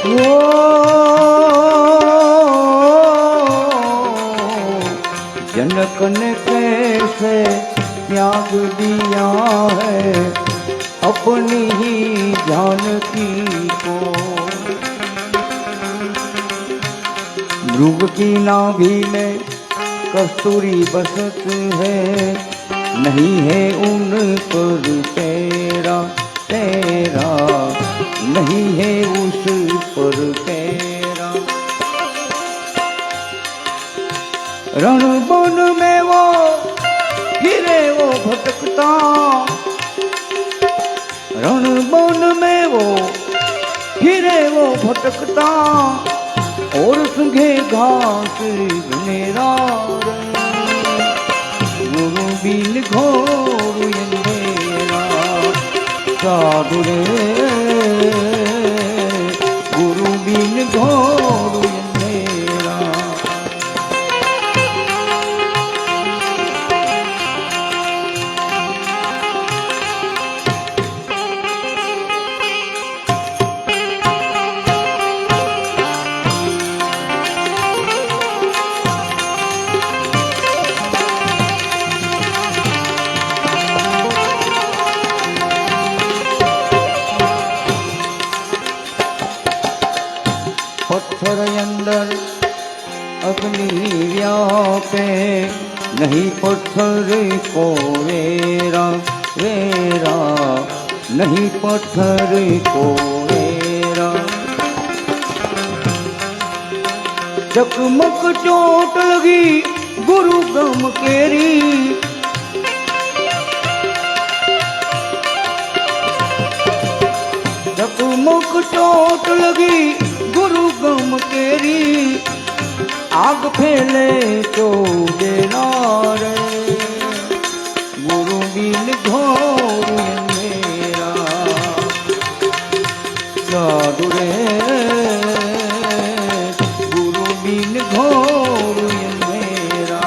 वो जनक ने कैसे त्याग दिया है अपनी ही जानकी को। मृग की नाभि में कस्तूरी बसत है, नहीं है उन पर तेरा तेरा, नहीं है उस पर तेरा। रण वन में वो फिरे वो भटकता, रण वन में वो फिरे वो भटकता, और सूंघे घास घनेरा। गुरु बिन घोर अंधेरा, साधु रे गुरु बिन घोर अंधेरा। पत्थर अंदर अग्नि व्यापे, नहीं पत्थर को वेरा वेरा, नहीं पत्थर को वेरा। चकमक चोट लगी गुरु गम केरी, चकमक चोट लगी गुरु गम केरी, आग फैले तो देना रे। गुरु बिन घोर अंधेरा, साधु रे गुरु बिन घोर अंधेरा।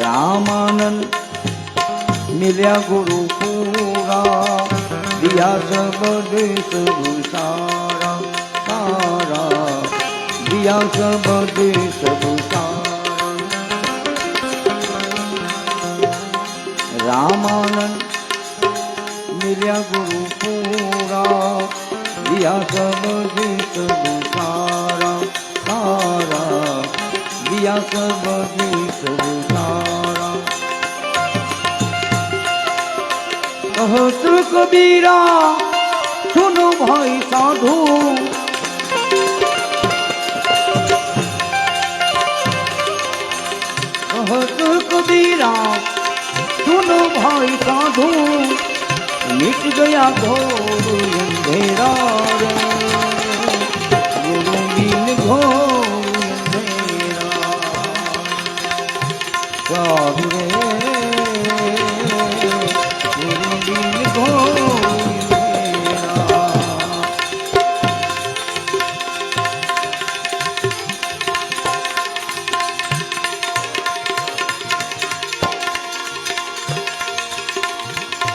रामानंद मिल्या गुरु पूरा, दिया सबद सब सारा सारा, दिया सबद सब सारा। रामानंद मिल्या गुरु पूरा, दिया सबद सब सारा सारा, दिया सबद सब सारा। कहत कबीरा सुनो भाई साधु, कहत कबीरा सुनो भाई साधु, मिट गया घोर अंधेरा रे। गुरु बिन घोर अंधेरा, साधु रे गुरु बिन घोर अंधेरा।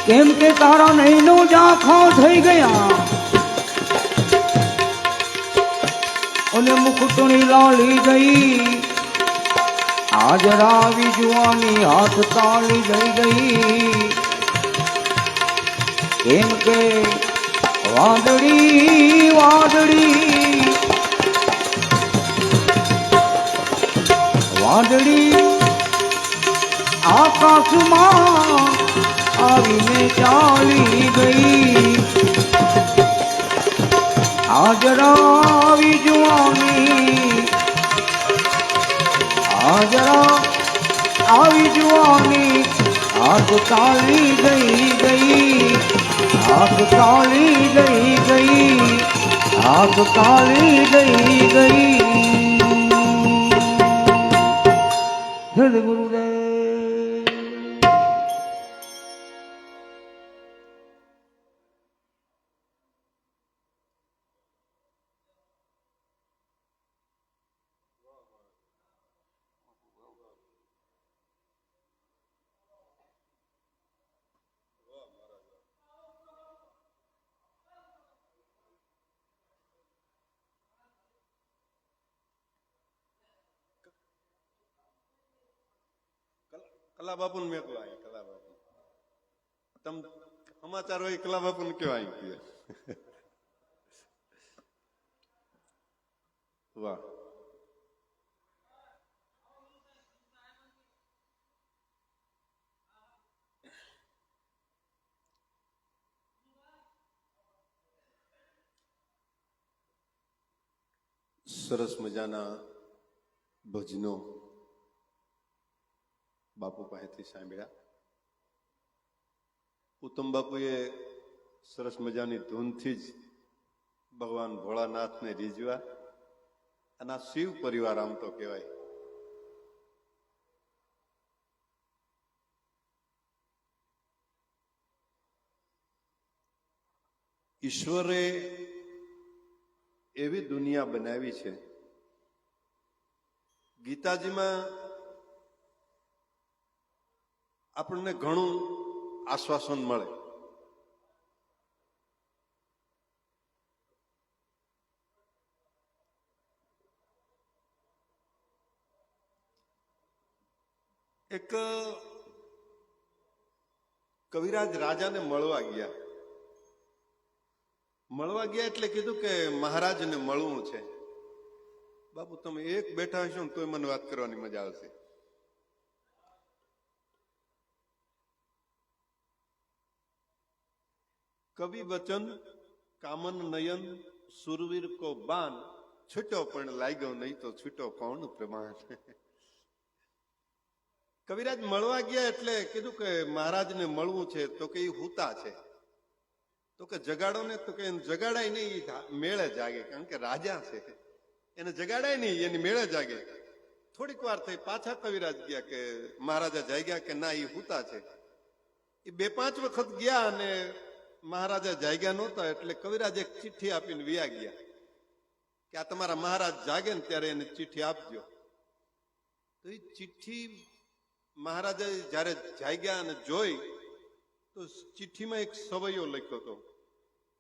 કેમ કે તારા નહીનો ઝાંખો થઈ ગયા, અને મુકુટની લાલી ગઈ, આજ રાવી જુવાની હાથ તાળી જઈ ગઈ। કેમ કે વાદળી વાદળી વાદળી આકાશમાં આવીને ચાલી ગઈ। आज रावी जुआनी, आज आवी जुआनी, आग काली गई गई, आग काली गई गई, आग काली गई गई। गुरुदेव કલા બાપુ ને મેં કહું અહીં કલા બાપુ તમ સમાચાર હોય કલા બાપુ ને કેવા અહીં કે વાહ સરસ મજાના ભજનો બાપુ પાસેથી સાંભળ્યા. ઉત્તમ બાપુએ સરસ મજાની ધૂનથી જ ભગવાન ભોળાનાથને રીઝવ્યા અને આ શિવ પરિવાર આમ તો કહેવાય. ઈશ્વરે એવી દુનિયા બનાવી છે. ગીતાજીમાં આપણને ઘણું આશ્વાસન મળે. એક કવિરાજ રાજાને મળવા ગયા એટલે કીધું કે મહારાજને મળવું છે. બાપુ તમે એક બેઠા હશો ને તોય મને વાત કરવાની મજા આવશે. કવિ વચન કામન નયન સુરવીર કો બાન છૂટો પણ લાગ્યો નહીં તો છૂટો કોણ પ્રમાણ. કવિરાજ મળવા ગયા એટલે કીધું કે મહારાજને મળવું છે તો કે એ હુતા છે. તો કે જગાડો ને તો કે જગાડાય નહીં, મેળે જાગે, કારણ કે રાજા છે એને જગાડાય નહીં, એની મેળે જાગે. થોડીક વાર થઈ પાછા કવિરાજ ગયા કે મહારાજા જાગ્યા કે ના એ હુતા છે. એ 2-5 વખત ગયા અને મહારાજા જાગ્યા નહોતા એટલે કવિરાજ એક ચિઠ્ઠી આપીને વિયા ગયા કે આ તમારા મહારાજ જાગે ને ત્યારે એને ચિઠ્ઠી આપજો. તો એ ચિઠ્ઠી મહારાજા જયારે જાગ્યા અને જોઈ તો ચિઠ્ઠીમાં એક સવૈયો લખ્યો હતો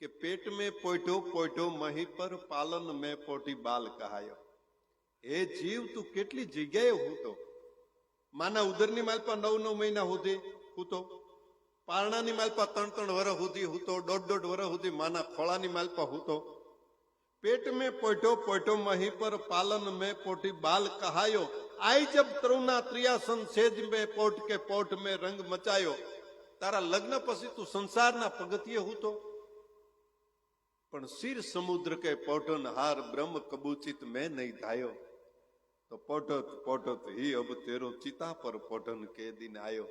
કે પેટ મેં પોઈઠો પોઈઠો મહી પર પાલન મેં પોટી બાલ કહાયો. એ જીવ તું કેટલી જગ્યાએ હૂતો. માના ઉદરની માલપા 9-9 મહિના સુધી હૂતો, પારણાની માલપા 3-3 વર્ષ સુધી હૂતો, 1.5 વર્ષ સુધી માના ખોળાની માલપા હૂતો. પેટ મેં પોઈઠો પોઈઠો મહી પર પાલન મેં પોટી બાલ કહાયો. આઈ જબ તરુના ત્રિયાસન સેજ મેં પોટ કે પોટ મેં રંગ મચાયો. તારા લગ્ન પછી તું સંસારના પગથિયે હૂતો, પણ શિર સમુદ્ર કે પોટન હાર બ્રહ્મ કબૂચિત મેં નહીં ધાયો. તો પોટત પોટત હી અબ તેરો ચિતા પર પોટન કે દિન આયો.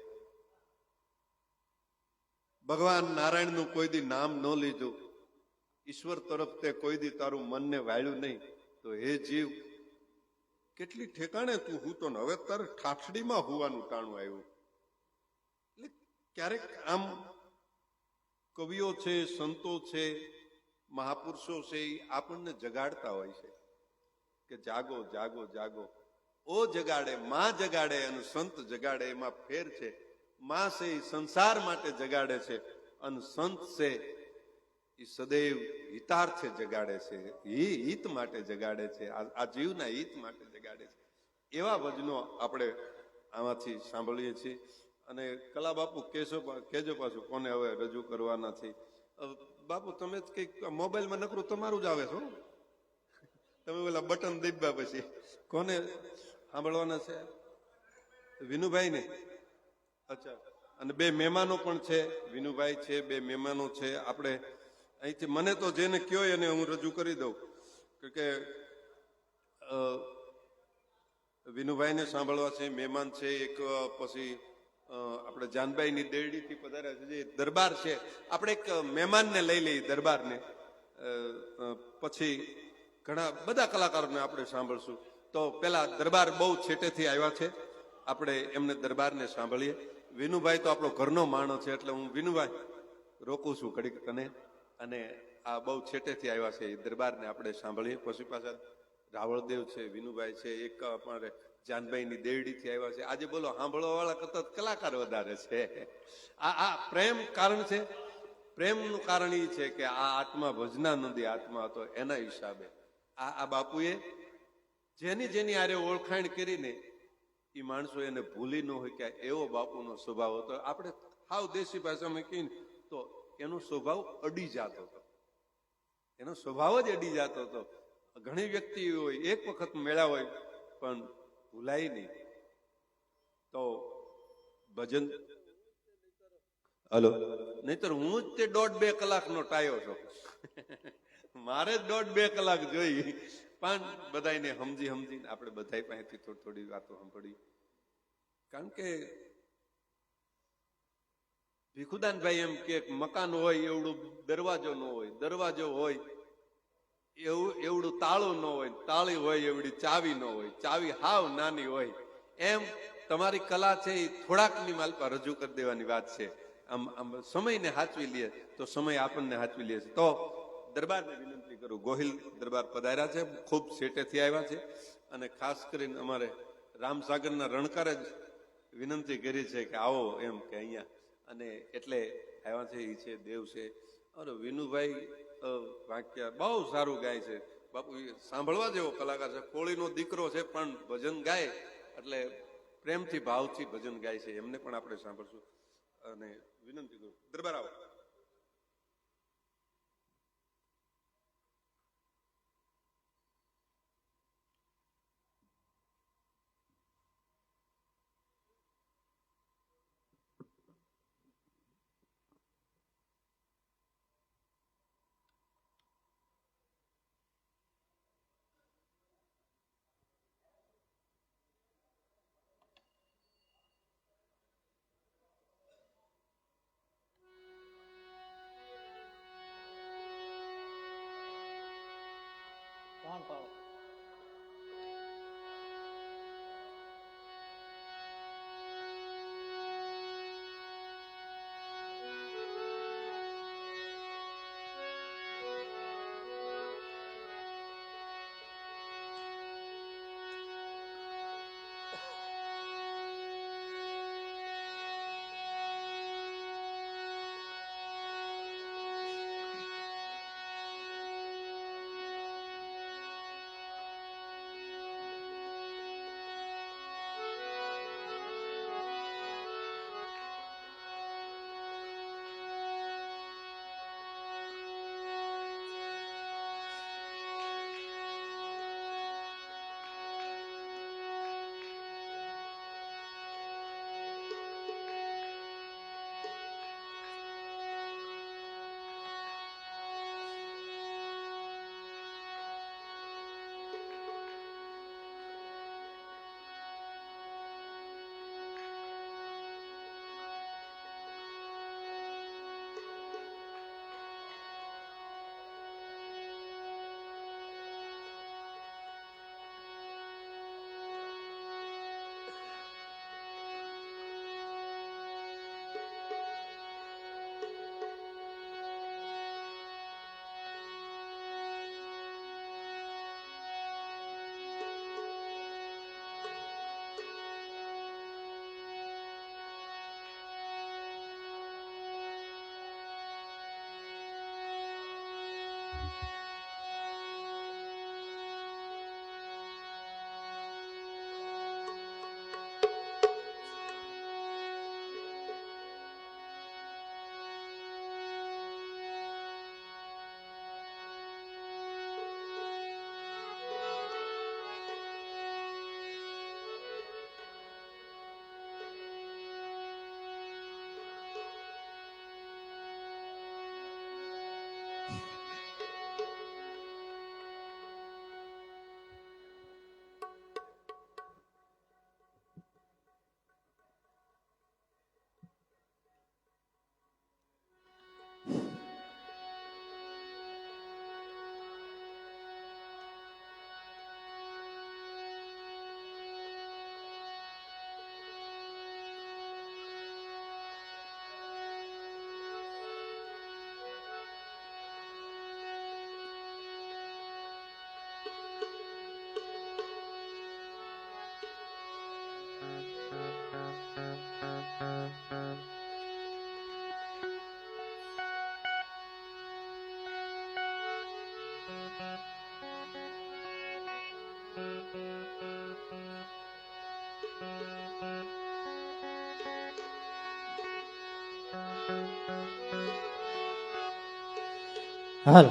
ભગવાન નારાયણનું કોઈ દી નામ ન લીધું, ઈશ્વર તરફ તે કોઈ દી તારું મનને વાળ્યું નહીં, તો હે જીવ કેટલી ઠેકાણે તું હૂતો ને હવે તારે ઠાઠડીમાં હોવાનું ટાણું આવ્યું. એટલે ક્યારેક આમ કવિઓ છે, સંતો છે, મહાપુરુષો છે, એ આપણને જગાડતા હોય છે કે જાગો જાગો જાગો. ઓ જગાડે, માં જગાડે અને સંત જગાડે એમાં ફેર છે. માં છે એ સંસાર માટે જગાડે છે અને સંત છે એ સદૈવ હિતાર્થે જગાડે છે, હિત માટે જગાડે છે, આ જીવના હિત માટે જગાડે છે. એવા વચનો આપણે આમાંથી સાંભળીએ છીએ. અને કલા બાપુ કેજો પાછું કોને હવે રજૂ કરવાના છે. બાપુ તમે જ કઈક મોબાઈલમાં નકરું તમારું જ આવે છો, તમે પેલા બટન દબાવ્યા પછી કોને સાંભળવાના છે? વિનુભાઈ ને. અચ્છા, અને 2 મહેમાનો પણ છે, વિનુભાઈ છે, 2 મહેમાનો છે. આપણે અહીંથી મને તો જેને કયો એને હું રજૂ કરી દઉં કે વિનુભાઈને સાંભળવા છે, મહેમાન છે એક. પછી આપણે જાનભાઈની દેરડીથી પધાર્યા છે, જે દરબાર છે. આપણે એક મહેમાનને લઈ લઈએ દરબારને, પછી ઘણા બધા કલાકારોને આપણે સાંભળશું. તો પેલા દરબાર બહુ છેટેથી આવ્યા છે, આપણે એમને દરબારને સાંભળીએ. વિનુભાઈ તો આપણો ઘરનો માણસ છે એટલે હું વિનુભાઈ રોકું છું ઘડીક તને. અને આ બહુ છેટેથી આવ્યા છે એ દરબારને આપણે સાંભળીએ. પછી પાછા રાવળદેવ છે, વિનુભાઈ છે, એક અમારે જાનભાઈની દેરડીથી આવ્યા છે. આજે બોલો સાંભળવા વાળા કરતા કલાકાર વધારે છે. આ પ્રેમ કારણ છે. પ્રેમનું કારણ એ છે કે આ આત્મા ભજનાનંદી આત્મા હતો, એના હિસાબે આ બાપુએ જેની આરે ઓળખાણ કરીને એ માણસો એને ભૂલી ન હોય કે એવો બાપુનો સ્વભાવ હતો. આપણે હાવ દેશી ભાષામાં કહીએ તો એનો સ્વભાવ અડી જતો હતો, એનો સ્વભાવ જ અડી જતો હતો. ઘણી વ્યક્તિ હોય એક વખત મેળા હોય પણ ભૂલાય નહીં. તો ભજન હલો, નહીતર હું જ તે 1.5-2 કલાકનો ટાયો છું. મારે જ 1.5-2 કલાક જોઈ, પણ બધાને સમજીને આપણે બધા પાસેથી થોડી થોડી વાતો સાંભળી. કારણ કે ભીખુદાનભાઈ એમ કે મકાન હોય એવડું દરવાજો ન હોય, દરવાજો હોય એવડું તાળું ન હોય, તાળી હોય એવડી ચાવી ન હોય, ચાવી હાવ નાની હોય. એમ તમારી કલા છે એ થોડાકની માલ પર રજૂ કરી દેવાની વાત છે. આમ સમયને હાચવી લે તો સમય આપણને હાચવી લે છે. તો દરબારને વિનંતી કરું, ગોહિલ દરબાર પધાર્યા છે, ખૂબ સેટેથી આવ્યા છે, અને ખાસ કરીને અમારે રામસાગરના રણકારે જ વિનંતી કરી છે કે આવો એમ કે અહીંયા, અને એટલે આવ્યા છે. એ છે દેવ છે. અરે વિનુભાઈ વાક્ય બહુ સારું ગાય છે બાપુ, સાંભળવા જેવો કલાકાર છે. કોળીનો દીકરો છે પણ ભજન ગાય એટલે પ્રેમથી ભાવથી ભજન ગાય છે. એમને પણ આપણે સાંભળશું અને વિનંતી કરું, દરબાર આવો. કોણ પાડો? હાલ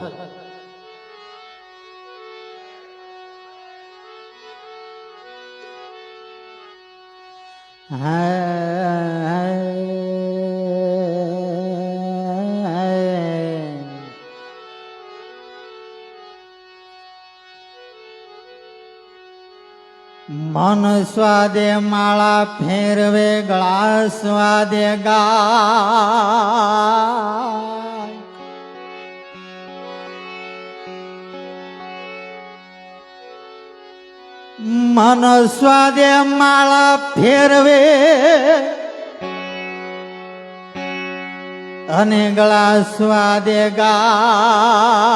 મન સ્વાદે માળા ફેરવે ગળા સ્વાદે ગાય મન સ્વાદે માળા ફેરવે અને ગળા સ્વાદે ગાય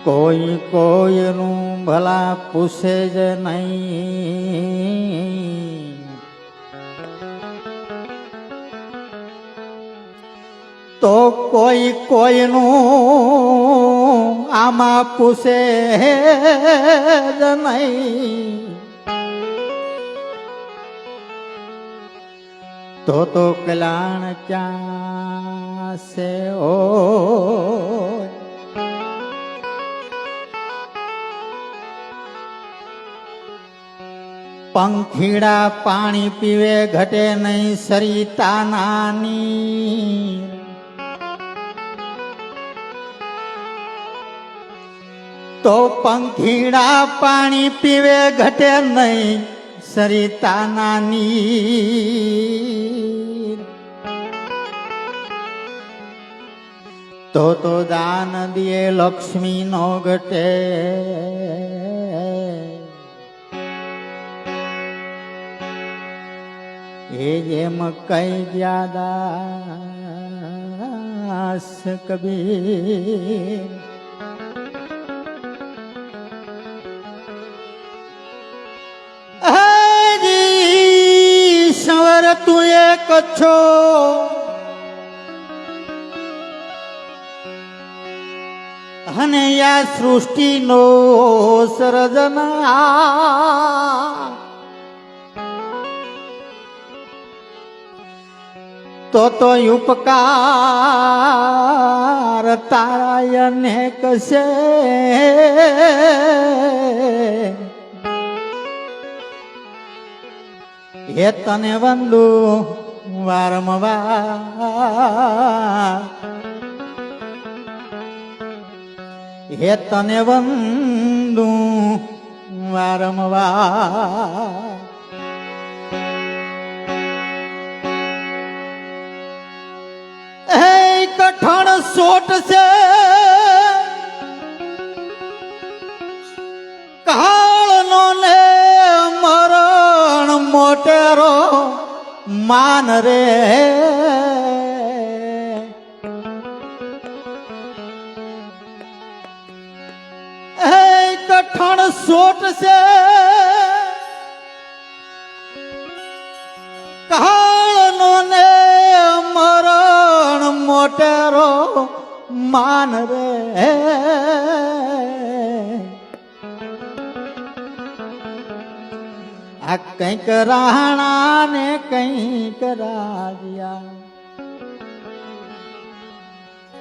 કોઈ કોઈનું ભલા પૂછે જ નહીં તો કોઈ કોઈનું આમાં પૂછે જ નહીં તો કલ્યાણ ક્યાં છે ઓ પંખીડા પાણી પીવે ઘટે નહીં સરિતા નાની તો પંખીડા પાણી પીવે ઘટે નહીં સરિતા નાની તો દાન દિએ લક્ષ્મી નો ઘટે એ જેમ કઈ જ્યાદાસ કબીર સવર તું એક છો અને આ સૃષ્ટિનો સર્જના તો ઉપકાર તારા અનેક છે હે તને વંદુ વારંવાર હે તને વંદુ વારંવાર કઠણ સોટ છે કાળનો ને મરણ મોટેરો માન રે કઠણ સોટ છે કાળનો ને મરણ મોટેરો માન રે આ કંઈક રાણા ને કંઈક રાજ્યા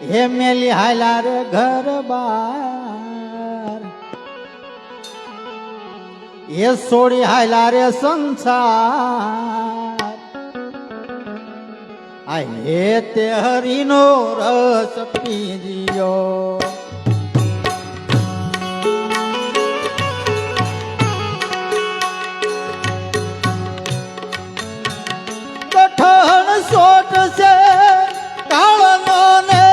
હે મેલી હાલા રે ઘર બાર એ છોડી હાલા રે સંસાર આ હે તે હરિનો રસ પીજીયો કઠણ સોટ છે કાળનો ને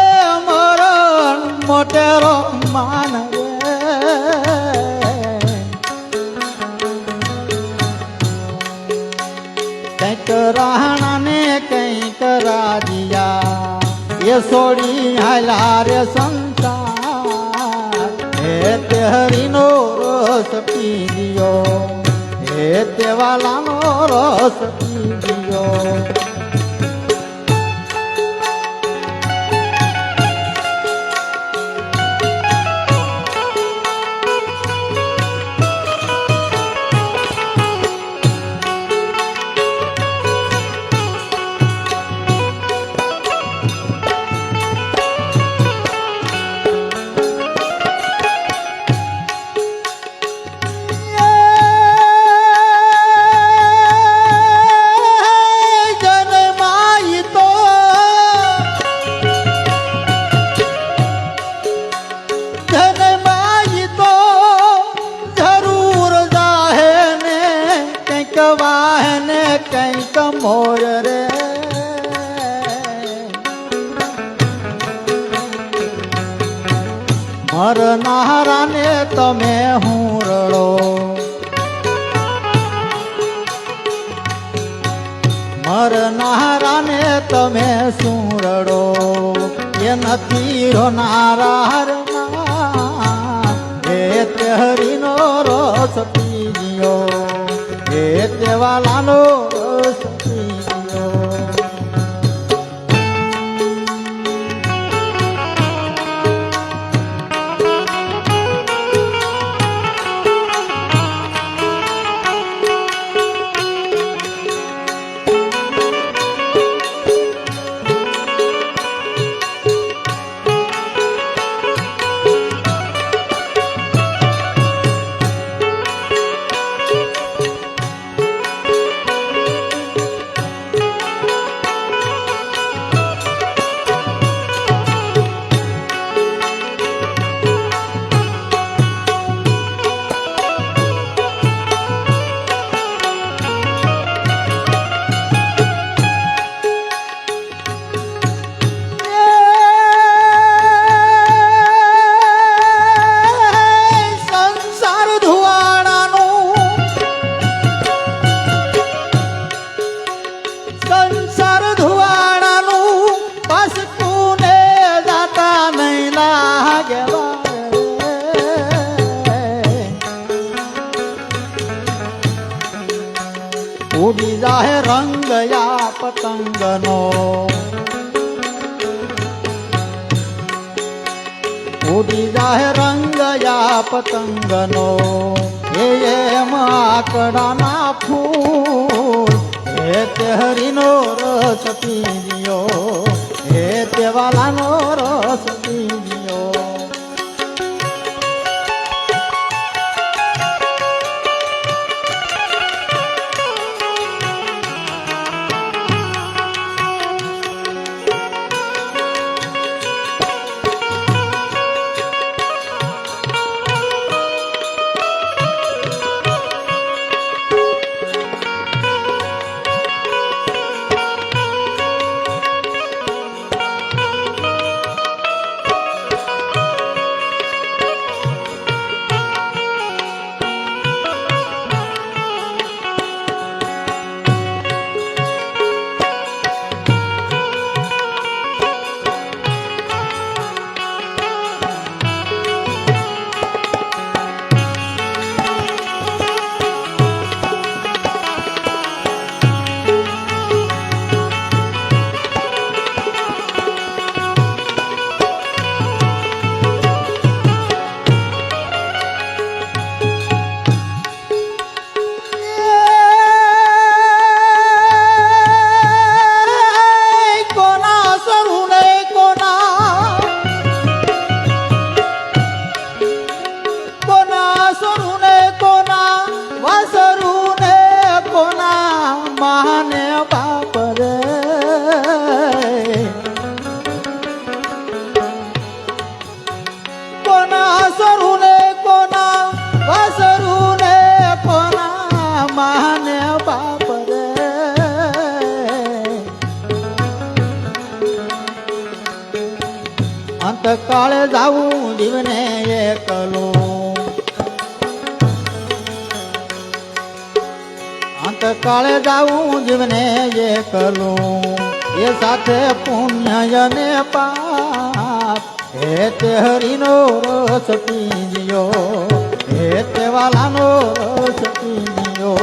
મરણ મોટેરો માન કંઈક રાણા ને કંઈક રાજ્યા એ છોડી હાલા રે સંસાર હે તે હરિનો રસ પીજો હે તે વાલાનો રસ પીજો જાહે ને કંઈક મોર રે મરનારા ને તમે હું રડો મરનારા ને તમે શું રડો એ નથી રોનારા હે તે હરિનો રસ પીજો હે તે વાલાનો રસ પીજો સંસાર ધુવાડાનું પાસકું ને જાતા નહીં લાગે ઉડી જાહે રંગ યા પતંગનો ઉડી જાહે રંગ યા પતંગનો એ માકડાના ફૂલ હે તે હરિનો રસ પીજો હે તે વાલાનો રસ પીજો અંતકાળે જાવું જીવને એકલું અંતકાળે જાવું જીવને એકલું એ સાથે પુણ્ય ને પાપ હે તે હરિનો રસ પીજો હે તે વાલાનો રસ પીજો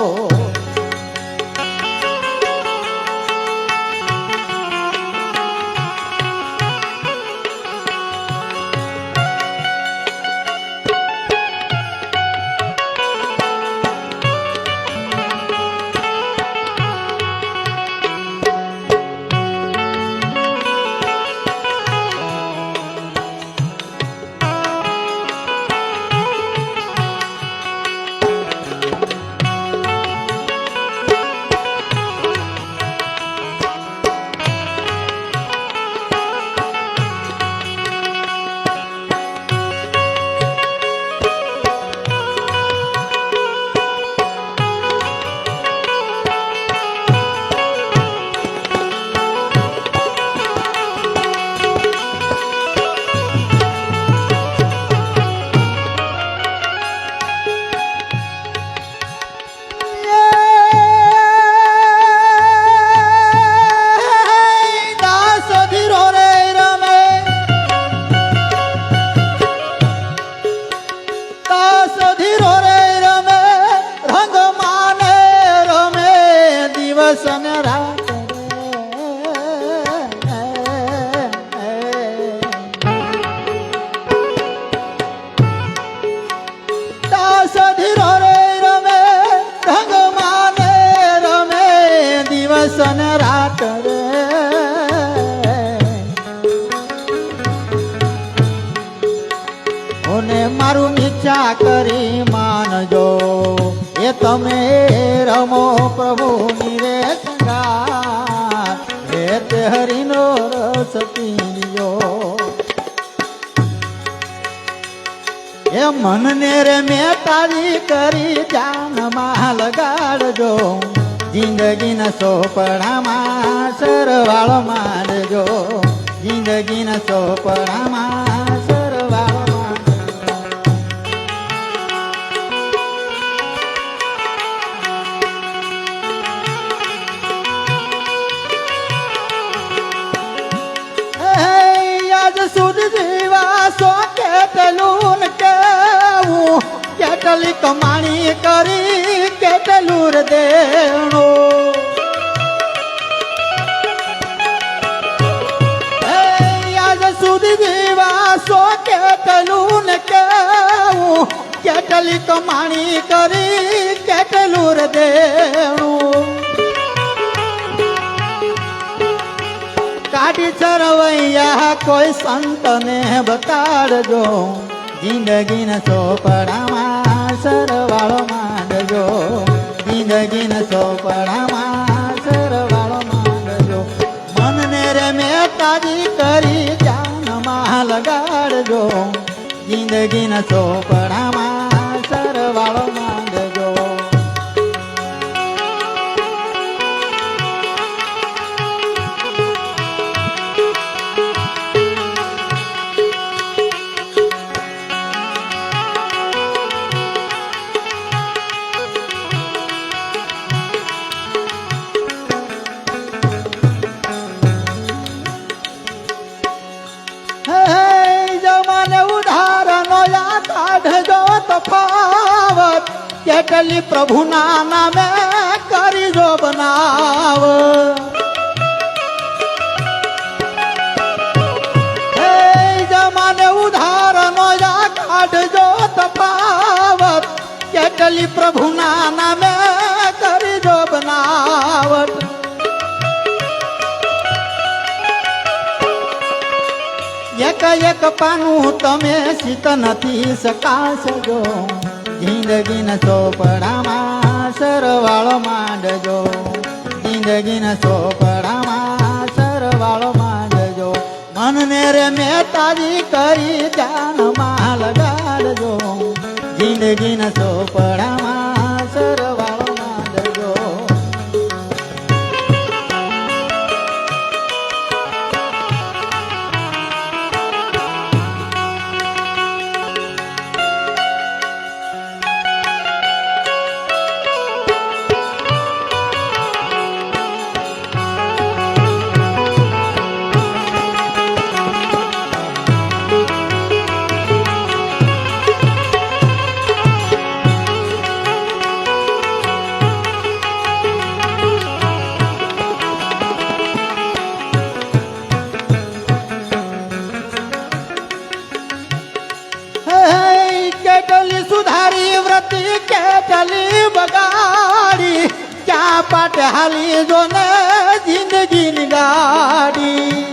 દિવસ ને રાત દાસ ધીરો રે રમે ઢંગ માને રમે દિવસ ને રાત રે ઓને મારું ઈચ્છા કરી માનજો એ તમે રમો પ્રભુની રે સંગાર હે તે હરિનો રસ પીજો એ મનને રે મેં તારી કરી જાનમાં લગાડજો જિંદગીના સોપડામાં સરવાળ માંડજો જિંદગીના સોપડામાં સરવાળ સુધી જીવા સો કેટલું કેવું કેટલી કમાણી કરી કેટલું દેણું આજ સુધી જીવા સો કેટલું કેવું કેટલી કમાણી કરી કેટલું દેણું કાઢી ચરવૈયા કોઈ સંતને બતાડજો જિંદગીના ચોપડામાં સરવાળો માંડજો જિંદગીના ચોપડામાં સરવાળો માંડજો મનને રે મેં તાજી કરી જાનમાં લગાડજો જિંદગીના ચોપડામાં સરવાળો માંડજો તફાવત કેટલી પ્રભુના નામે કરી જો બનાવ હે જમાને ઉધારનો યા કાઢજો તફાવત કેટલી પ્રભુના નામે કરી જો બનાવટ એક એક પાનું તમે સીત નથી શકાશજો જિંદગીના ચોપડામાં સરવાળો માંડજો જિંદગીના ચોપડામાં સરવાળો માંડજો મનને રે મેં તારી કરી જાનમાં લગાડજો જિંદગીના ચોપડામાં સરવાળો માંડજો કેટલી સુધારી વ્રતી કેટલી બગાડી ક્યાં પાટે હાલી જો ને જિંદગીની ગાડી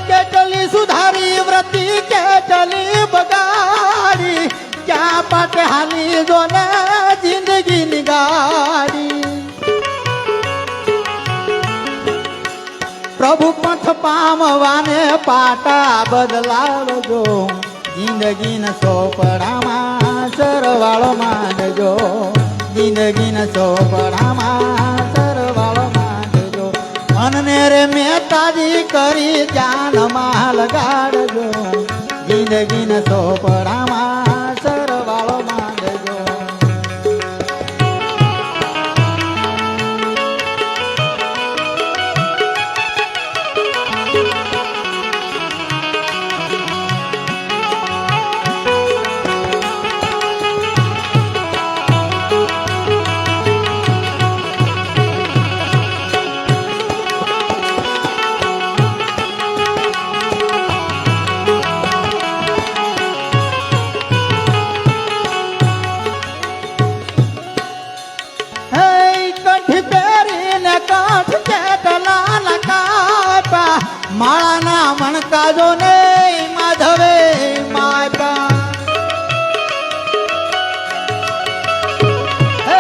કેટલી સુધારી વ્રતી કેટલી બગાડી ક્યાં પાટે હાલી જો ને જિંદગીની ગાડી પ્રભુ પંથ પામવાને પાટા બદલાવજો જિંદગીના ચોપડામાં સરવાળો માંડજો જિંદગીના ચોપડામાં સરવાળો માંડજો મનને રે મેં તાજી કરી જાનમાં લગાડજો જિંદગીના ચોપડામાં સરવાળો માંડજો કાજો ને માધવે માતા હે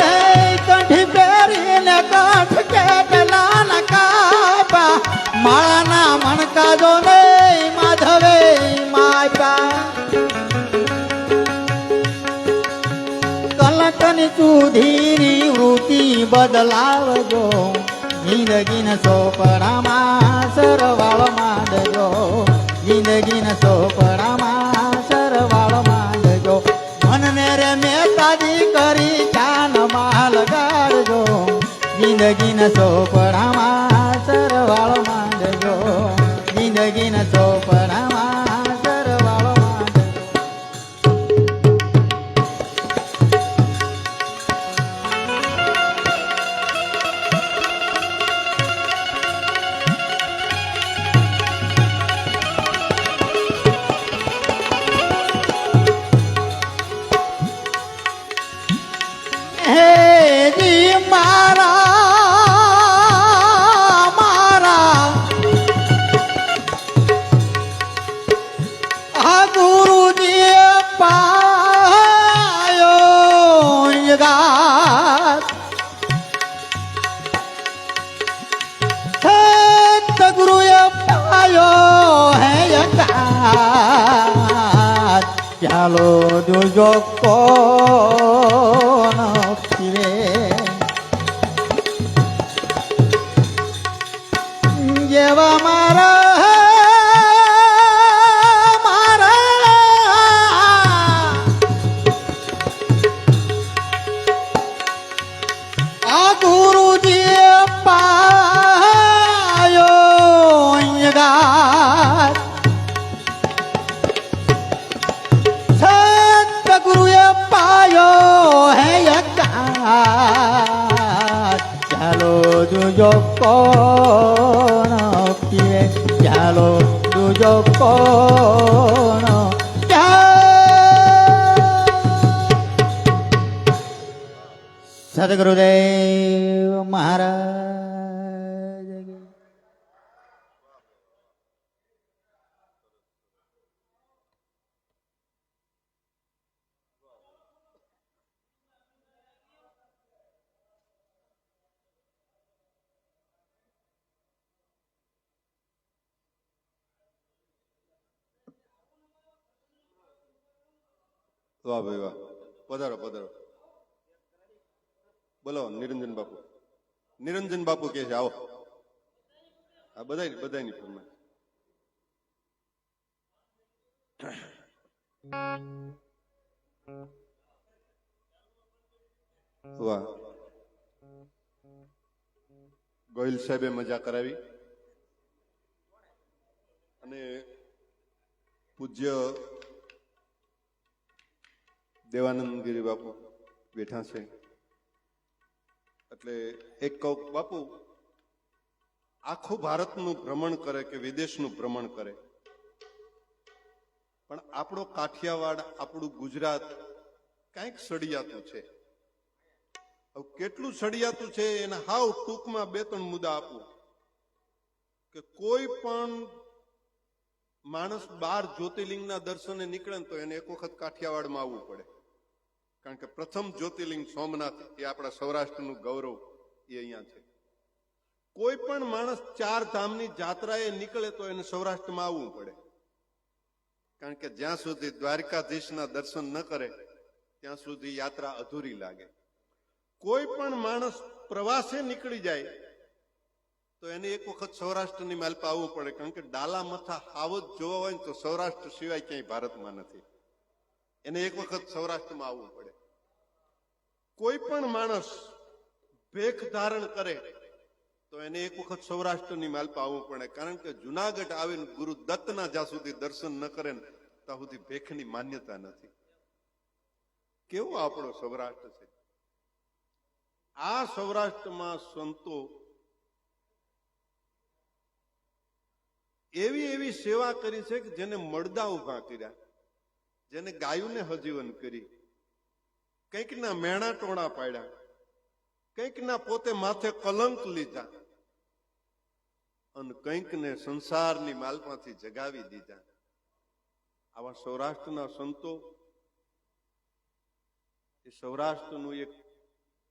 કંઠી પહેરીને કાઠ કેટલા ન કાપા માળાના મણ કાજો ને માધવે માતા કલકની ચૂધીની વૃત્તિ બદલાવજો જિંદગીના સોપડામાં સરવાળ માંડજો જિંદગીના સોપડામાં સરવાળ માંડજો મનને રે મેતાજી કરી ચાનમાં લગાડજો જિંદગીના સોપડામાં સરવાળ માંડજો જિંદગીના સોપડામાં સરવાળ માંડજો હે જી મારા આ ગુરુજી પાયો યગાત સત ગુરુએ પાયો હે યગાત ચાલો જોજો કોણ પીવે જેવા મારા આ ગુરુજી પાયો યગાત સતગુરુએ પાયો હે યગાત ચાલો જોજો કોણ પીવે ચાલો જોજો કોણ સદગુરુદેવ મહારાજ વાહ ભાઈ વાહ, પધારો પધારો. બોલો નિરંજન બાપુ. નિરંજન બાપુ કે છે આવો. આ બધાની ફરમાઈશ. વાહ, ગોહિલ સાહેબે મજા કરાવી અને પૂજ્ય દેવાનંદ ગિરી બાપુ બેઠા છે એટલે એક કહું બાપુ આખું ભારતનું ભ્રમણ કરે કે વિદેશનું ભ્રમણ કરે પણ આપણો કાઠિયાવાડ આપણું ગુજરાત કંઈક સળિયાતું છે. હવે કેટલું સળિયાતું છે એના હાવ ટૂંકમાં બે ત્રણ મુદ્દા આપું કે કોઈ પણ માણસ 12 જ્યોતિર્લિંગના દર્શને નીકળે ને તો એને એક વખત કાઠિયાવાડમાં આવવું પડે કારણ કે પ્રથમ જ્યોતિર્લિંગ સોમનાથ એ આપણા સૌરાષ્ટ્રનું ગૌરવ એ અહીંયા છે. કોઈ પણ માણસ 4 ધામની જાત્રાએ નીકળે તો એને સૌરાષ્ટ્રમાં આવવું પડે કારણ કે જ્યાં સુધી દ્વારકાધીશના દર્શન ન કરે ત્યાં સુધી યાત્રા અધૂરી લાગે. કોઈ પણ માણસ પ્રવાસે નીકળી જાય તો એને એક વખત સૌરાષ્ટ્રની માલપા આવવું પડે કારણ કે ડાલા મથા હાવજ જોવા હોય ને તો સૌરાષ્ટ્ર સિવાય ક્યાંય ભારતમાં નથી. એને એક વખત સૌરાષ્ટ્રમાં આવવું પડે. કોઈ પણ માણસ ભેખ ધારણ કરે તો એને એક વખત સૌરાષ્ટ્રની માલપા આવવું પડે કારણ કે જુનાગઢ આવીને ગુરુ દત્તના જ્યાં સુધી દર્શન ન કરે ને ત્યાં સુધી ભેખની માન્યતા નથી. કેવો આપણો સૌરાષ્ટ્ર છે. આ સૌરાષ્ટ્રમાં સંતો એવી એવી સેવા કરી છે કે જેને મળદા ઉભા કર્યા, જેને ગાયોને હજીવન કરી, કંઈક ના મેણા ટોણા પાડ્યા, કંઈક ના પોતે માથે કલંક લીધા અને કંઈકને સંસારની માલમાંથી જગાવી દીધા. આવા સૌરાષ્ટ્રના સંતો, એ સૌરાષ્ટ્રનું એક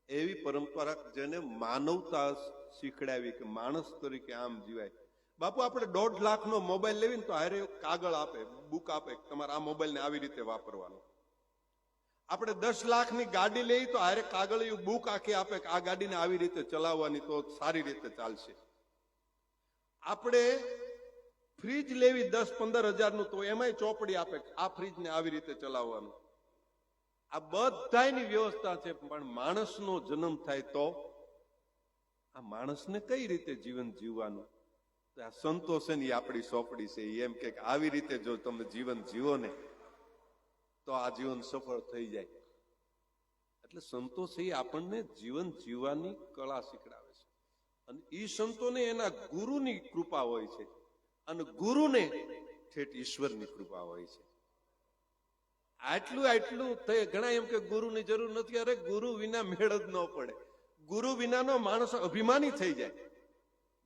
એવી પરંપરા જેને માનવતા શીખડાવી કે માણસ તરીકે આમ જીવાય. બાપુ આપણે 1.5 લાખનો મોબાઈલ લેવી ને તો હારે કાગળ આપે, બુક આપે, તમારે આ મોબાઈલને આવી રીતે વાપરવાનો. આપણે 10 લાખની ગાડી લઈ તો હારે કાગળિયું બુક આખી આપે કે આ ગાડીને આવી રીતે ચલાવવાની તો સારી રીતે ચાલશે. આપણે ફ્રીજ લેવી 10-15 હજારનું તો એમાંય ચોપડી આપે કે આ ફ્રીજને આવી રીતે ચલાવવાનું. આ બધાની વ્યવસ્થા છે, પણ માણસનો જન્મ થાય તો આ માણસને કઈ રીતે જીવન જીવવાનું? તો આ સંતો છે ને એ આપણી સોંપડી છે. એમ કે આવી રીતે જો તમે જીવન જીવો ને તો આ જીવન સફળ થઈ જાય. એટલે સંતો છે એ આપણને જીવન જીવવાની કળા શીખડાવે છે. અને એ સંતોને એના ગુરુની કૃપા હોય છે, અને ગુરુને ઠેઠ ઈશ્વરની કૃપા હોય છે. આટલું ઘણા એમ કે ગુરુની જરૂર નથી. અરે ગુરુ વિના મેળ જ ન પડે. ગુરુ વિનાનો માણસ અભિમાની થઈ જાય.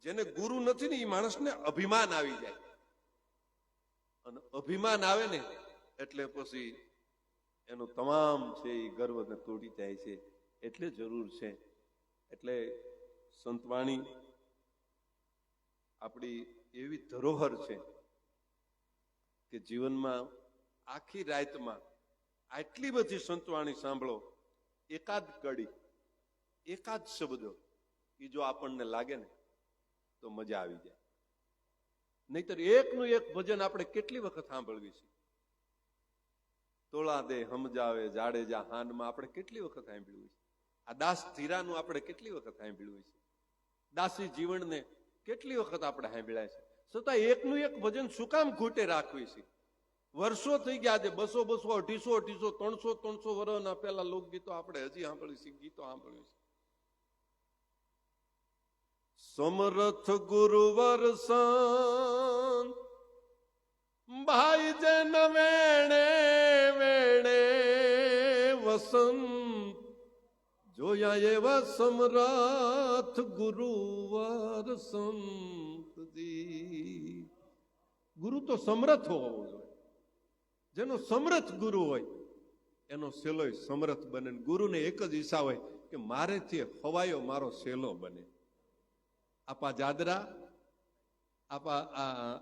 જેને ગુરુ નથી ને એ માણસને અભિમાન આવી જાય, અને અભિમાન આવે ને એટલે પછી એનું તમામ છે એ ગર્વને તોડી જાય છે. એટલે જરૂર છે. એટલે સંતવાણી આપણી એવી ધરોહર છે કે જીવનમાં આખી રાતમાં આટલી બધી સંતવાણી સાંભળો, એકાદ કડી, એકાદ શબ્દો એ જો આપણને લાગે ને તો મજા આવી જાય. નહીતર એકનું એક ભજન આપણે કેટલી વખત સાંભળવી છે. તોળા દે સમજાવે જાડેજા હાનમાં આપણે કેટલી વખત સાંભળ્યું છે. આ દાસ ધીરાનું આપણે કેટલી વખત સાંભળ્યું છે. દાસી જીવનને કેટલી વખત આપણે સાંભળ્યા છે. છતાં એકનું એક ભજન શું કામ ઘૂંટે રાખવી છે? વર્ષો થઈ ગયા છે, 200, 250, 300 વર્ષના પહેલા લોકગીતો આપણે હજી સાંભળ્યું છે, ગીતો સાંભળ્યું છે. સમરથ ગુરુવર સંત ભાઈ જન વેણે વેણે વસંત જોયા એવા સમરથ ગુરુવર સંતજી. ગુરુ તો સમરથ હોવો જોઈએ. જેનો સમરથ ગુરુ હોય એનો સેલોય સમરથ બને. ગુરુને એક જ ઈચ્છા હોય કે મારેથી હવાયો મારો સેલો બને. આપા જાદરા,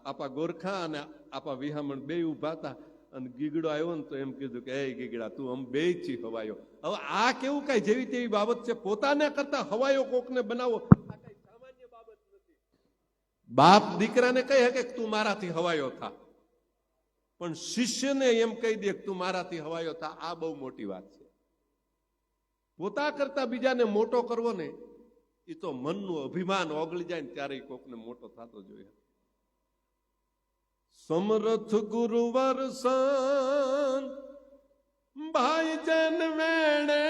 આપા ગોરખા અને આપા વિહામણ બે ઉભા હતા, અને ગીગડો આવ્યો ને તો એમ કીધું કે એ ગીગડા તું આમ બે થી હવાયો. હવે આ કેવું કઈ જેવી તેવી બાબત છે? પોતાને કરતા હવાયો કોકને બનાવો આ કઈ સામાન્ય બાબત નથી. બાપ દીકરાને કહી શકે કે તું મારાથી હવાયો થા, પણ શિષ્યને એમ કહી દે કે તું મારાથી હવાયો થા, આ બહુ મોટી વાત છે. પોતા કરતા બીજાને મોટો કરવો ને એ તો મનનું અભિમાન ઓગળી જાય ને ત્યારે કોકને મોટો થતો જોઈએ. સમરથ ગુરુવર સંત ભાઈ જન વેણે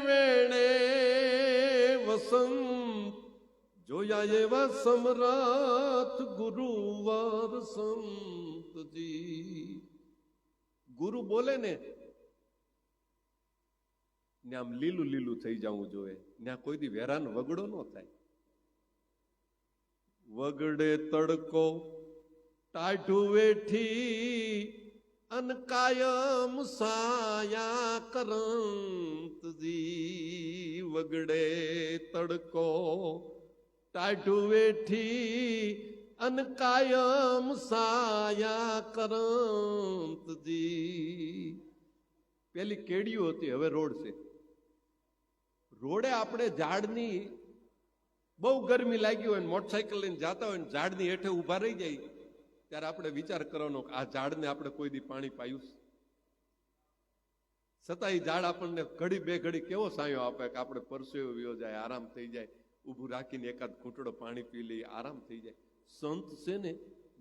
વેણે વસંત જોયા એવા સમરથ ગુરુવર સંતજી. ગુરુ બોલે ને આમ લીલું લીલું થઈ જવું જોઈએ. ત્યાં કોઈ દી વેરાન વગડો ન થાય. વગડે તડકો ટાઢું વેઠી અન કાયમ સાયા કરંતજી. વગડે તડકો ટાઢું વેઠી અન કાયમ સાયા કરંતજી. પેલી કેડીઓ હતી, હવે રોડ છે. રોડે આપણે ઝાડની બહુ ગરમી લાગી હોય, મોટરસાયકલ લઈને જતા હોય ને ઝાડની હેઠે ઉભા રહી જાય ત્યારે આપણે વિચાર કરવાનો કે આ ઝાડને આપણે કોઈ દી પાણી પાયું. છતાં એ ઝાડ આપણને ઘડી બે ઘડી કેવો સાયો આપે કે આપણે પરસેવો વ્યો જાય, આરામ થઈ જાય, ઊભું રાખીને એકાદ ઘૂંટડો પાણી પી લઈએ, આરામ થઈ જાય. સંત છે ને,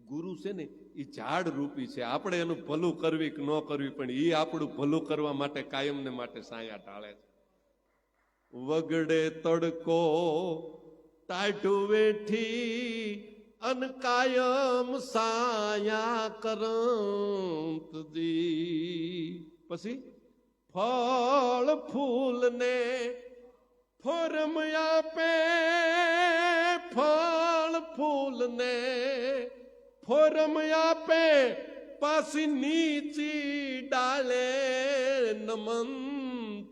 ગુરુ છે ને, એ ઝાડ રૂપી છે. આપણે એનું ભલું કરવી કે ન કરવી, પણ એ આપણું ભલું કરવા માટે કાયમને માટે સાયા ઢાળે છે. વગડે તડકો ટાઢું વેઠી અન કાયમ સાયા કરંતજી. પછી ફળ ફૂલ ને ફોરમ આપે, ફળ ફૂલને ફોરમ આપે પાછી નીચી ડાલે નમંત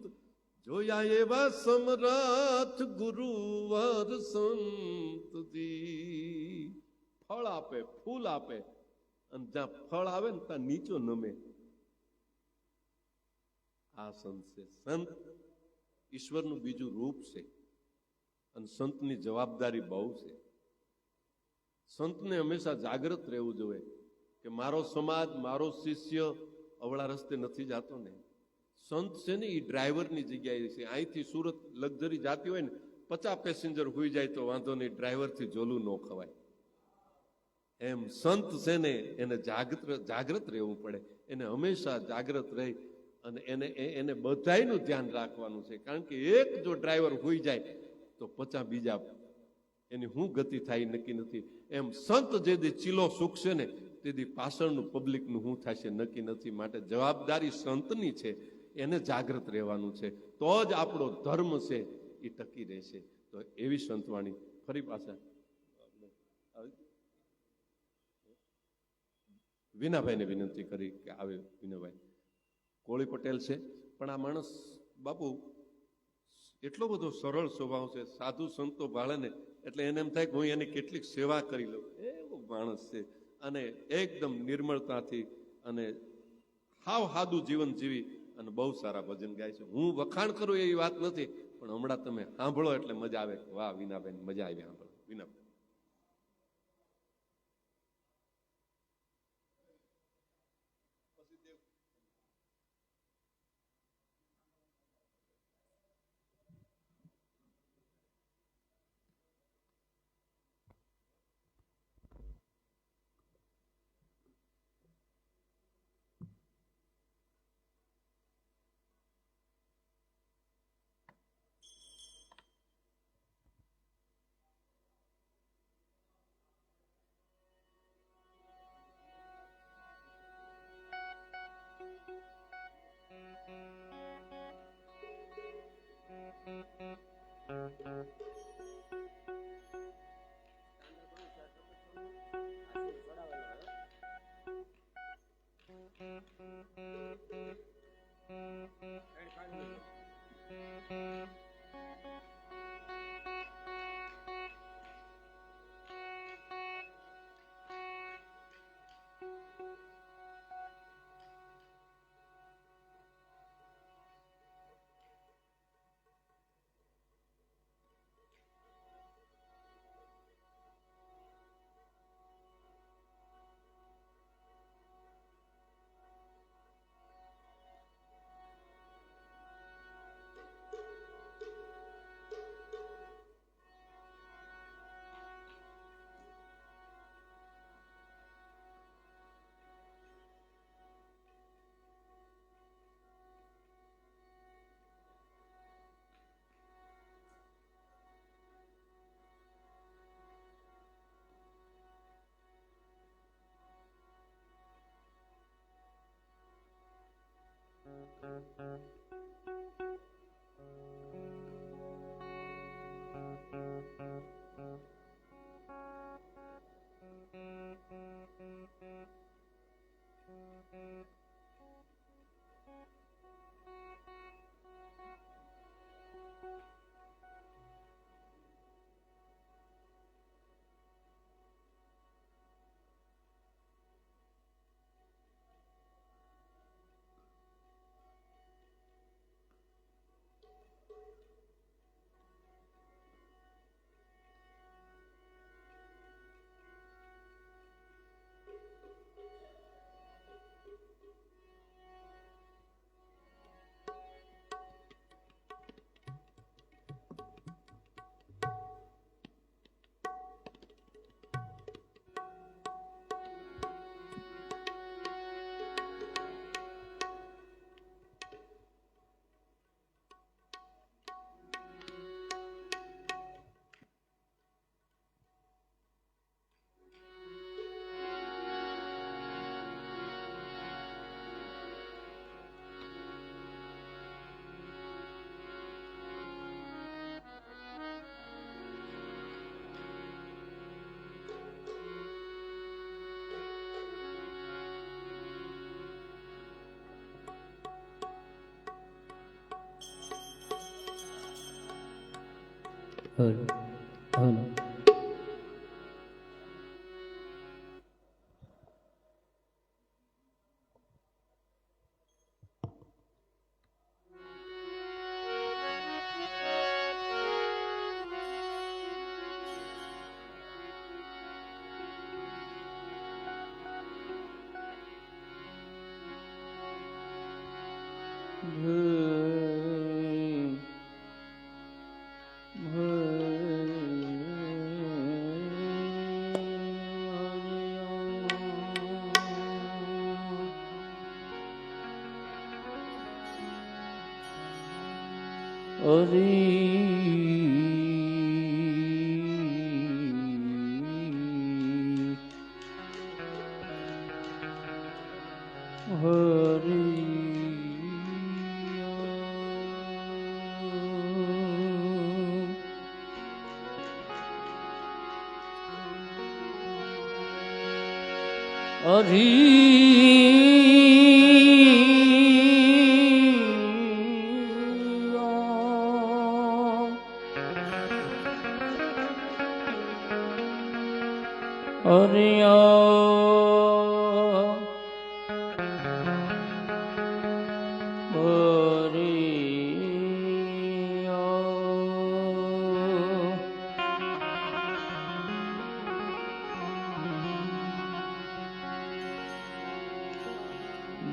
જોયા એવા સમરથ ગુરુવર સંતજી. ફળ આપે, ફૂલ આપે, અને જ્યાં ફળ આવે ને ત્યાં નીચો નમે. આ સંત છે. સંત ઈશ્વરનું બીજું રૂપ છે, અને સંતની જવાબદારી બહુ છે. સંતને હંમેશા જાગૃત રહેવું જોઈએ કે મારો સમાજ, મારો શિષ્ય અવળા રસ્તે નથી જાતો ને. સંત છે ને એ ડ્રાઈવરની જગ્યાએ છે. અહીંથી સુરત લક્ઝરી જાતી હોય ને 50 પેસેન્જર હોઈ જાય તો વાંધો નહીં, ડ્રાઈવરથી જોલું ન ખવાય. એમ સંત છે ને એને જાગૃત રહેવું પડે. એને હંમેશા જાગૃત રહી અને એને બધાયનું ધ્યાન રાખવાનું છે. કારણ કે એક જો ડ્રાઈવર હોઈ જાય તો 50 બીજા એની શું ગતિ થાય નક્કી નથી. એમ સંત જે દી ચીલો સૂકશે ને તેથી પાછળનું પબ્લિકનું શું થશે નક્કી નથી. માટે જવાબદારી સંતની છે, એને જાગૃત રહેવાનું છે. તો જ આપણો ધર્મ છે એ ટકી રહેશે. તો એવી સંતવાણી ફરી પાછા વિનાભાઈને વિનંતી કરી કે આવે. વિનાભાઈ કોળી પટેલ છે, પણ આ માણસ બાપુ એટલો બધો સરળ સ્વભાવ છે. સાધુ સંતો ભાળે ને એટલે એને એમ થાય કે હું એની કેટલીક સેવા કરી લઉં. એવો માણસ છે, અને એકદમ નિર્મળતાથી અને હાવ સાદું જીવન જીવી અને બહુ સારા ભજન ગાય છે. હું વખાણ કરું એવી વાત નથી, પણ હમણાં તમે સાંભળો એટલે મજા આવે. વાહ વિનાબેન, મજા આવી સાંભળો. વિનાબેન હલો હલો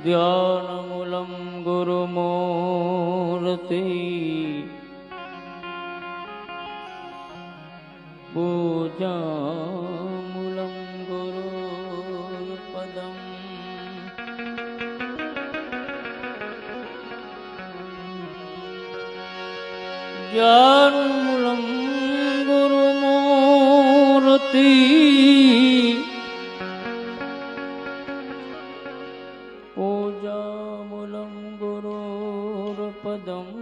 ધ્યાનમૂલં ગુરુમૂર્તિ પૂજામૂલં ગુરુપદમ જ્ઞાનમૂલં ગુરુમૂર્તિ पूजामूलं गुरोर्पदम्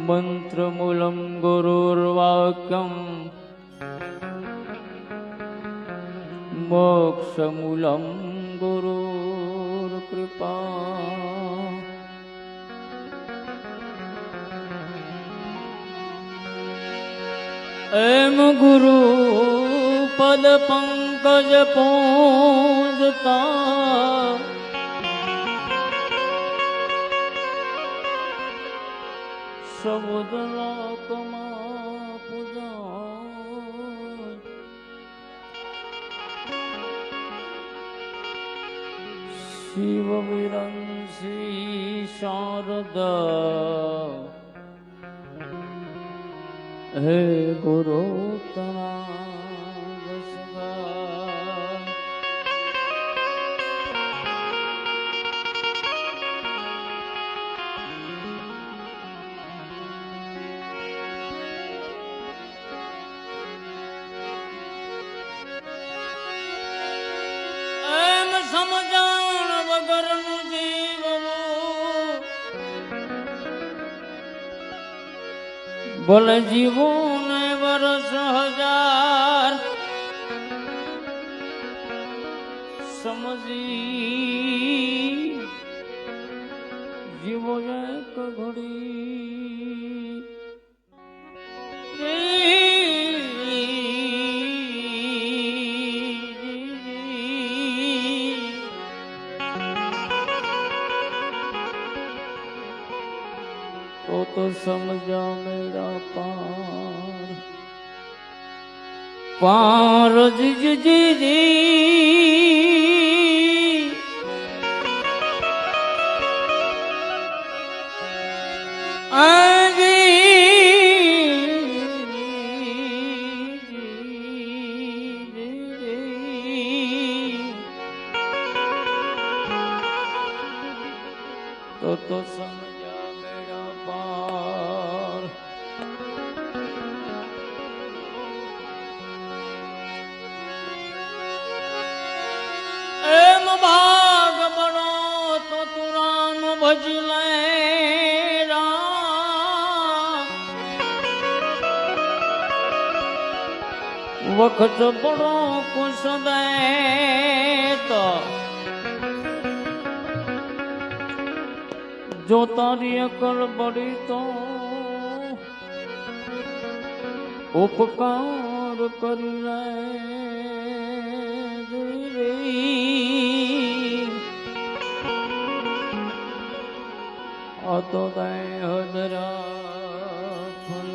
मन्त्रमूलं गुरोर्वाक्यम् मोक्षमूलं गुरोर्कृपा एम गुरु पद पंकज पूजता सबुदला कमा पूजा शिव विरंसी शारदा हे गुरु तना સમજાણ વગરનું જીવવું ભલે જીવું ને વર્ષ હજાર સમજી જીવો એક ઘડી तो समझा मेरा पार पार जी जी जी जी तो समझा मेरा पार एम भाग बनो तो तू राम भज ले वक्त बड़ो कुछ दे तो જો તારી અકલ બળી તો ઉપકાર કરી રે આ તો દય હદરા ફળ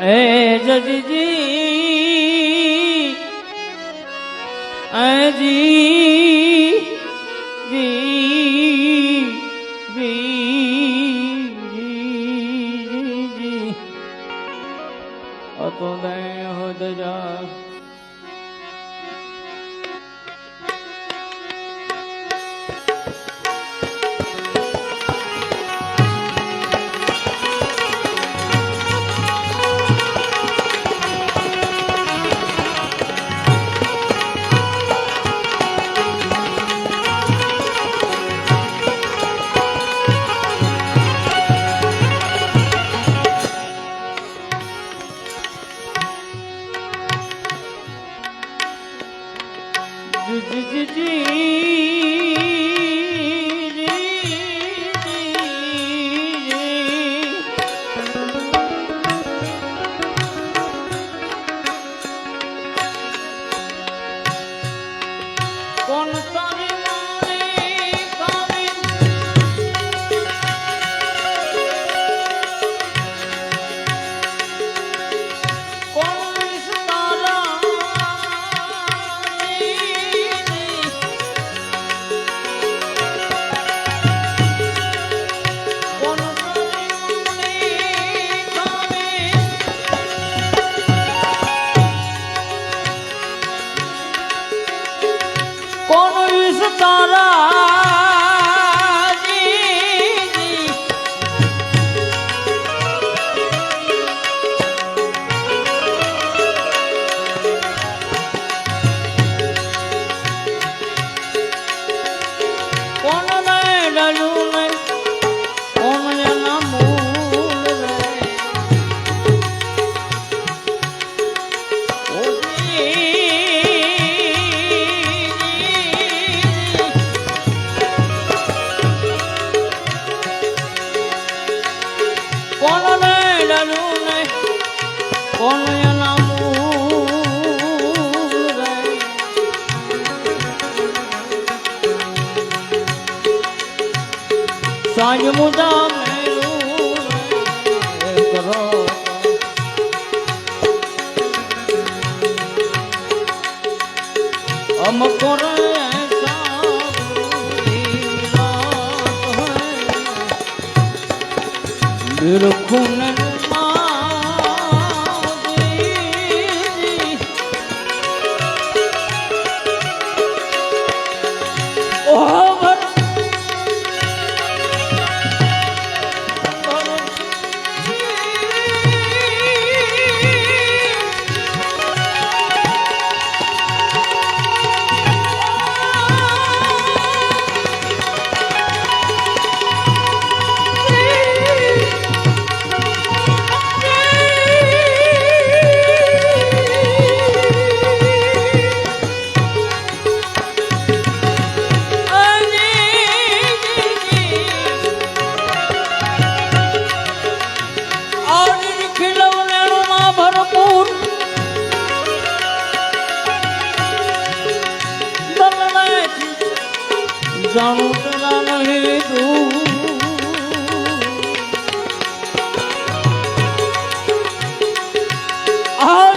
એ જજીજી એ જી જી જી આ તો દય હદરા સાંજ મુદા મેરું કરો અમકો રે બિરખુન જાણું તરા નહીં તું આ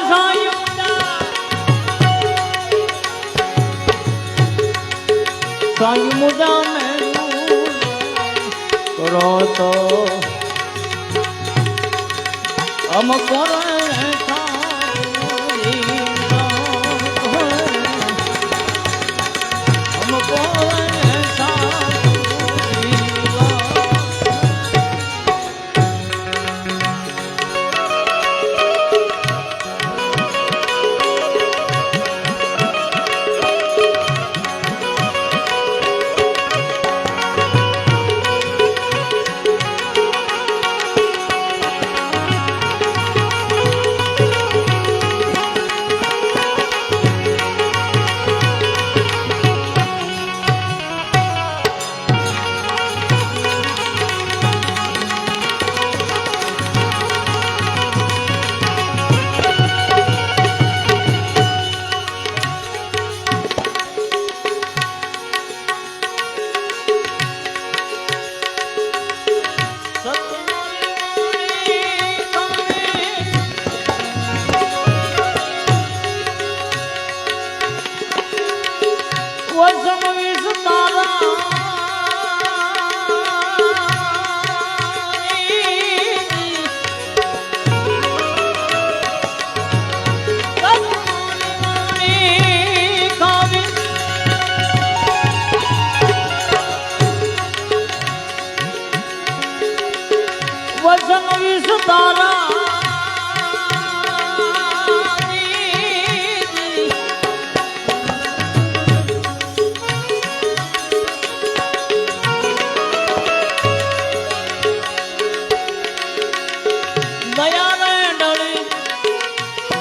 સાંજ મુદા મેરું કરો તો અમકો ભજન વિસ્તારા દયા રે ડળી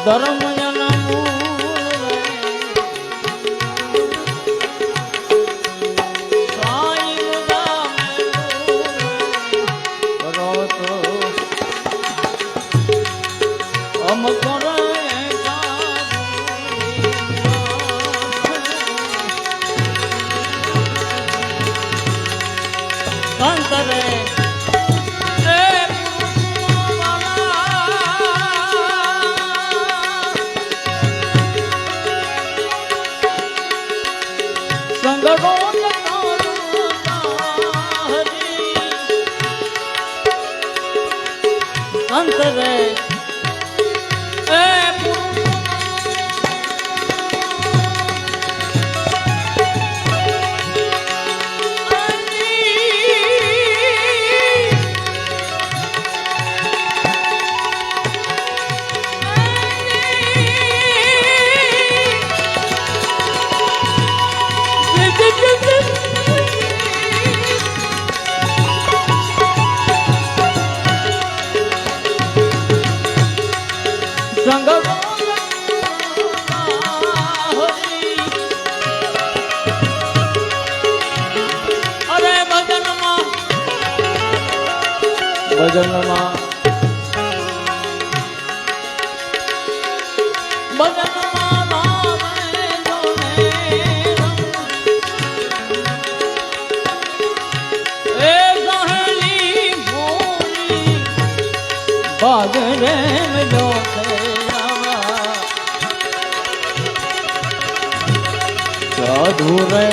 ધર્મ જના મૂળ રે સાઈ મુદા કરો તો અમ કરે અંતરે અંતરે ભજનમાં ભાગરે જો સાધુ રે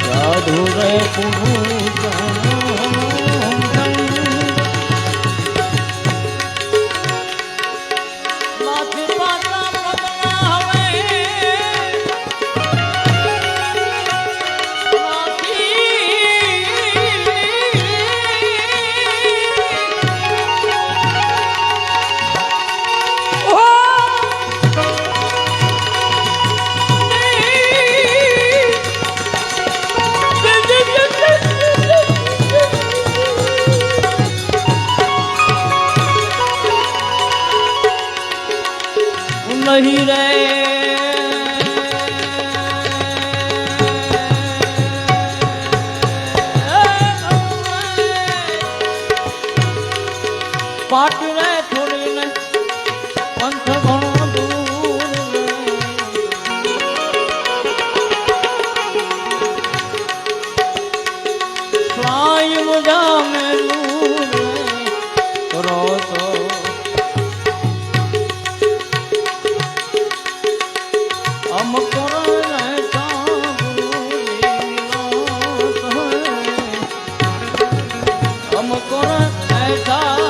સાધુ રે નહીં રે પાટી રે છોડીને પંથ ઘણો દૂર સ્વાય મુજા મેલું કરો તો અમ કરો અમ કરો એસા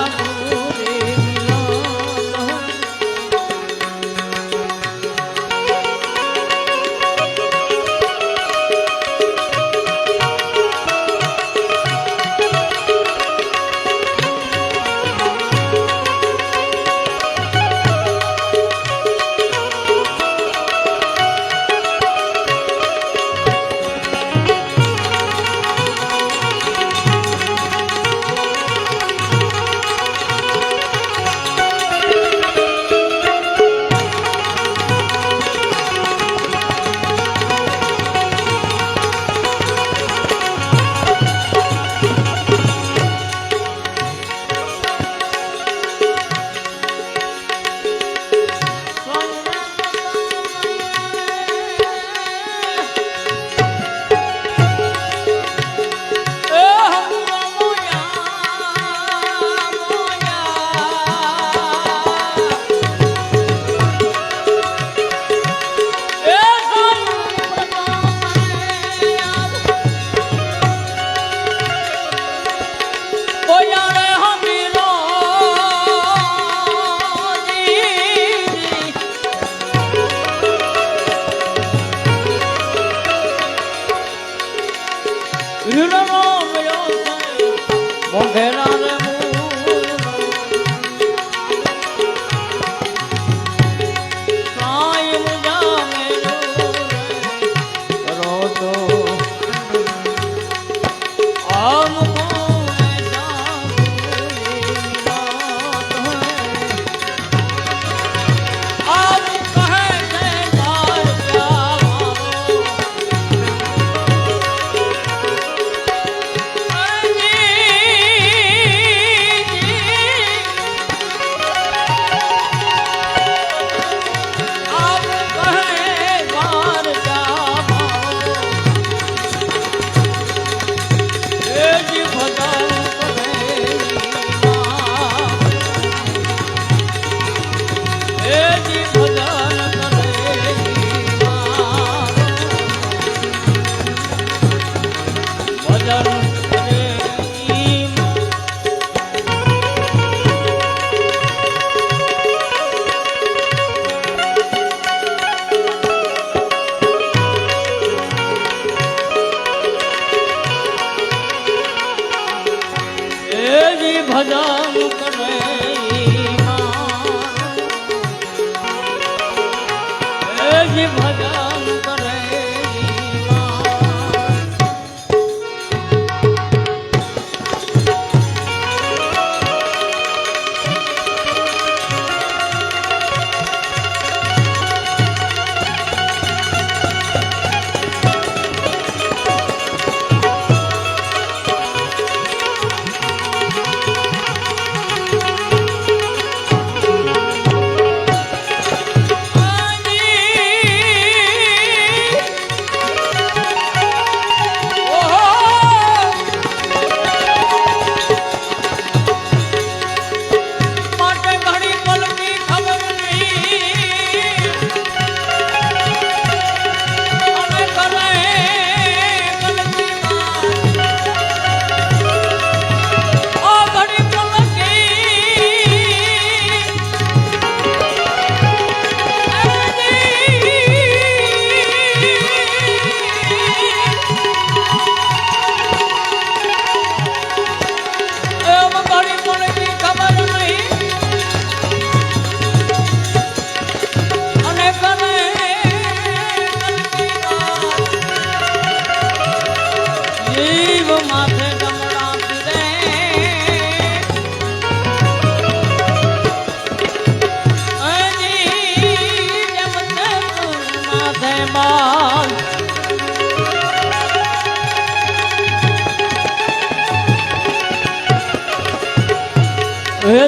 હજી ભજન કરે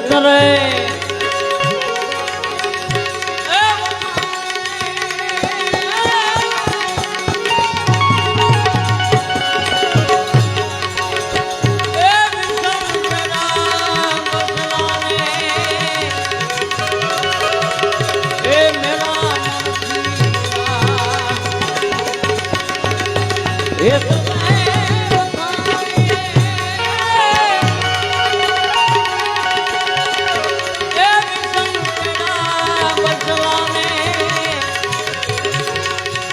તરે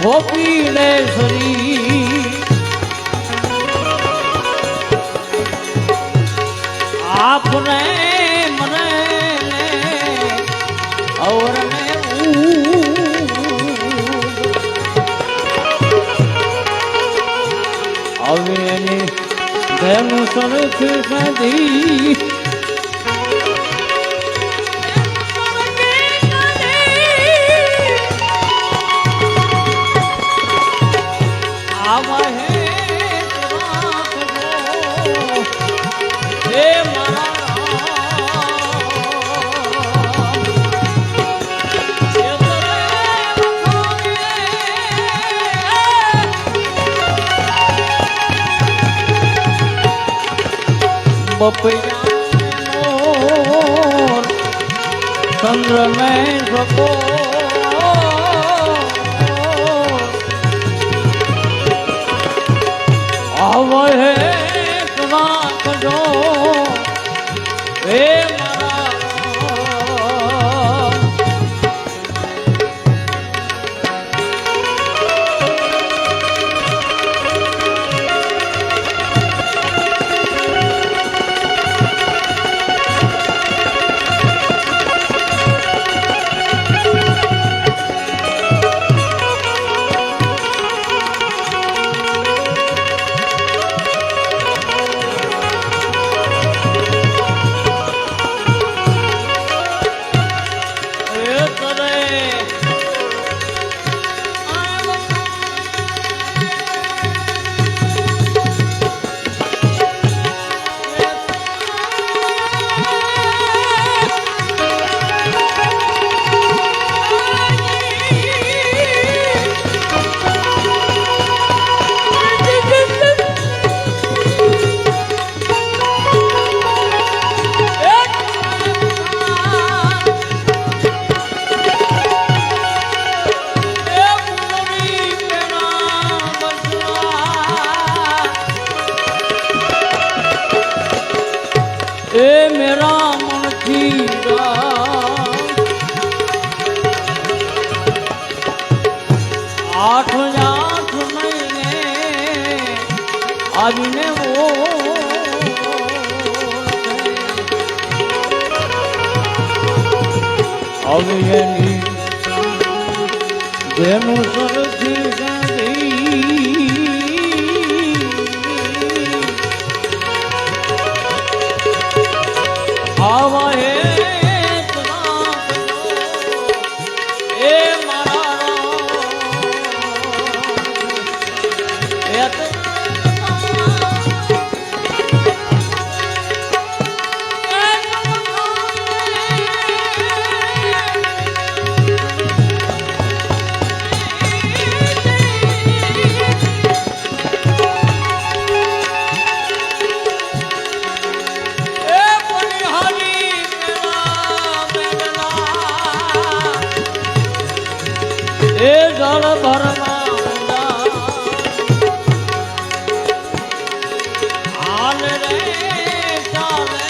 ગોપીલેશ્વરી આપને મને ઔરને હવે એની ધેનું સરખી સદી चंद्र में सको आवहे राख जो हे આવીને હવે એની તેનું સરથી આવા હે એ જળ ભરવા હાલ રે ચાલે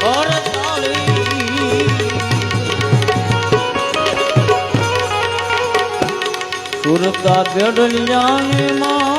કરતાળી સુરતા બેડલિયાની માય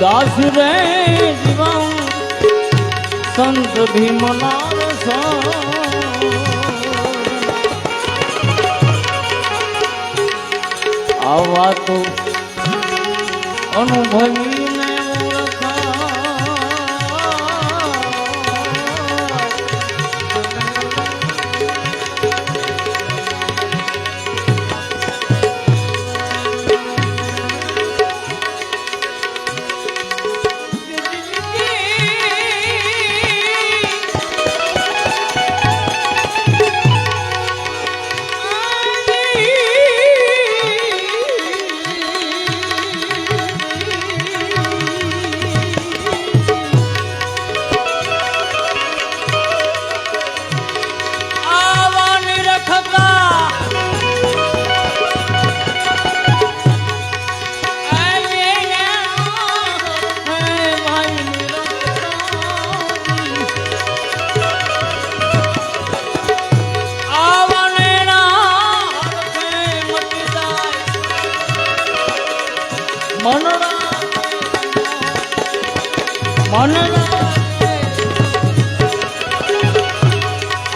દાસ રે જીવન સંત ભીમના આવા તો અનુભવીને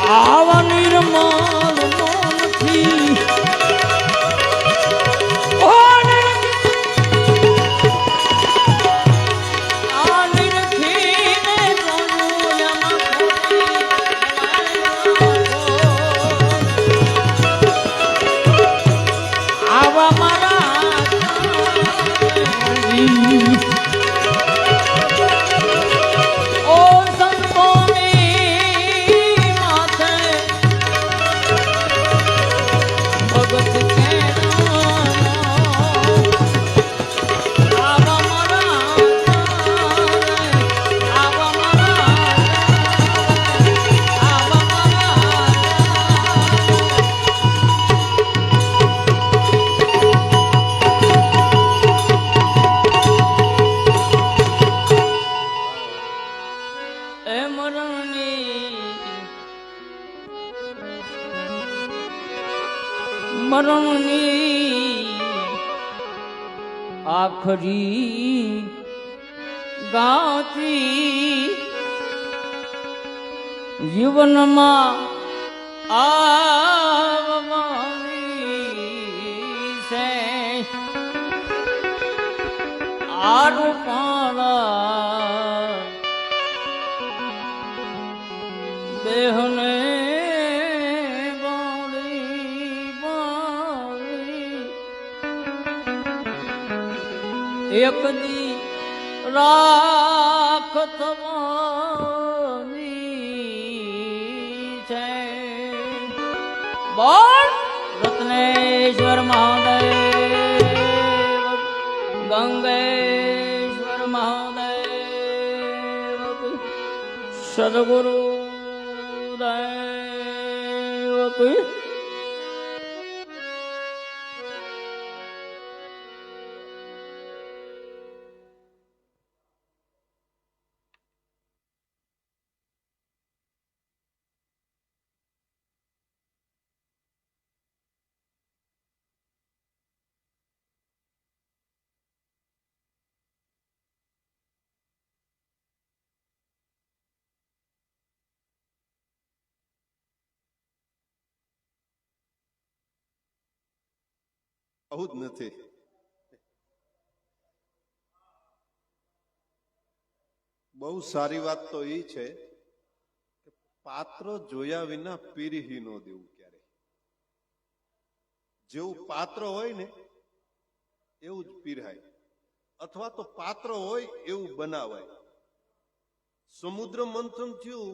આવા નિર્મલ મનથી આવા મારા મરણની આખરી ગાતી જીવનમાં આવવાની છે આરું પાળા દેહને એક દી રાખ થવાની છે બોલ રત્નેશ્વર મહાદેવ ગંગેશ્વર મહાદેવ સદગુરુ દેવ કી આવું જ નથી. બહુ સારી વાત તો એ છે કે પાત્ર જોયા વિના પીરહી ન દેવું ક્યારે. જેવું પાત્ર હોય ને એવું જ પીરહાય, અથવા તો પાત્ર હોય એવું બનાવાય. સમુદ્ર મંથન થયું,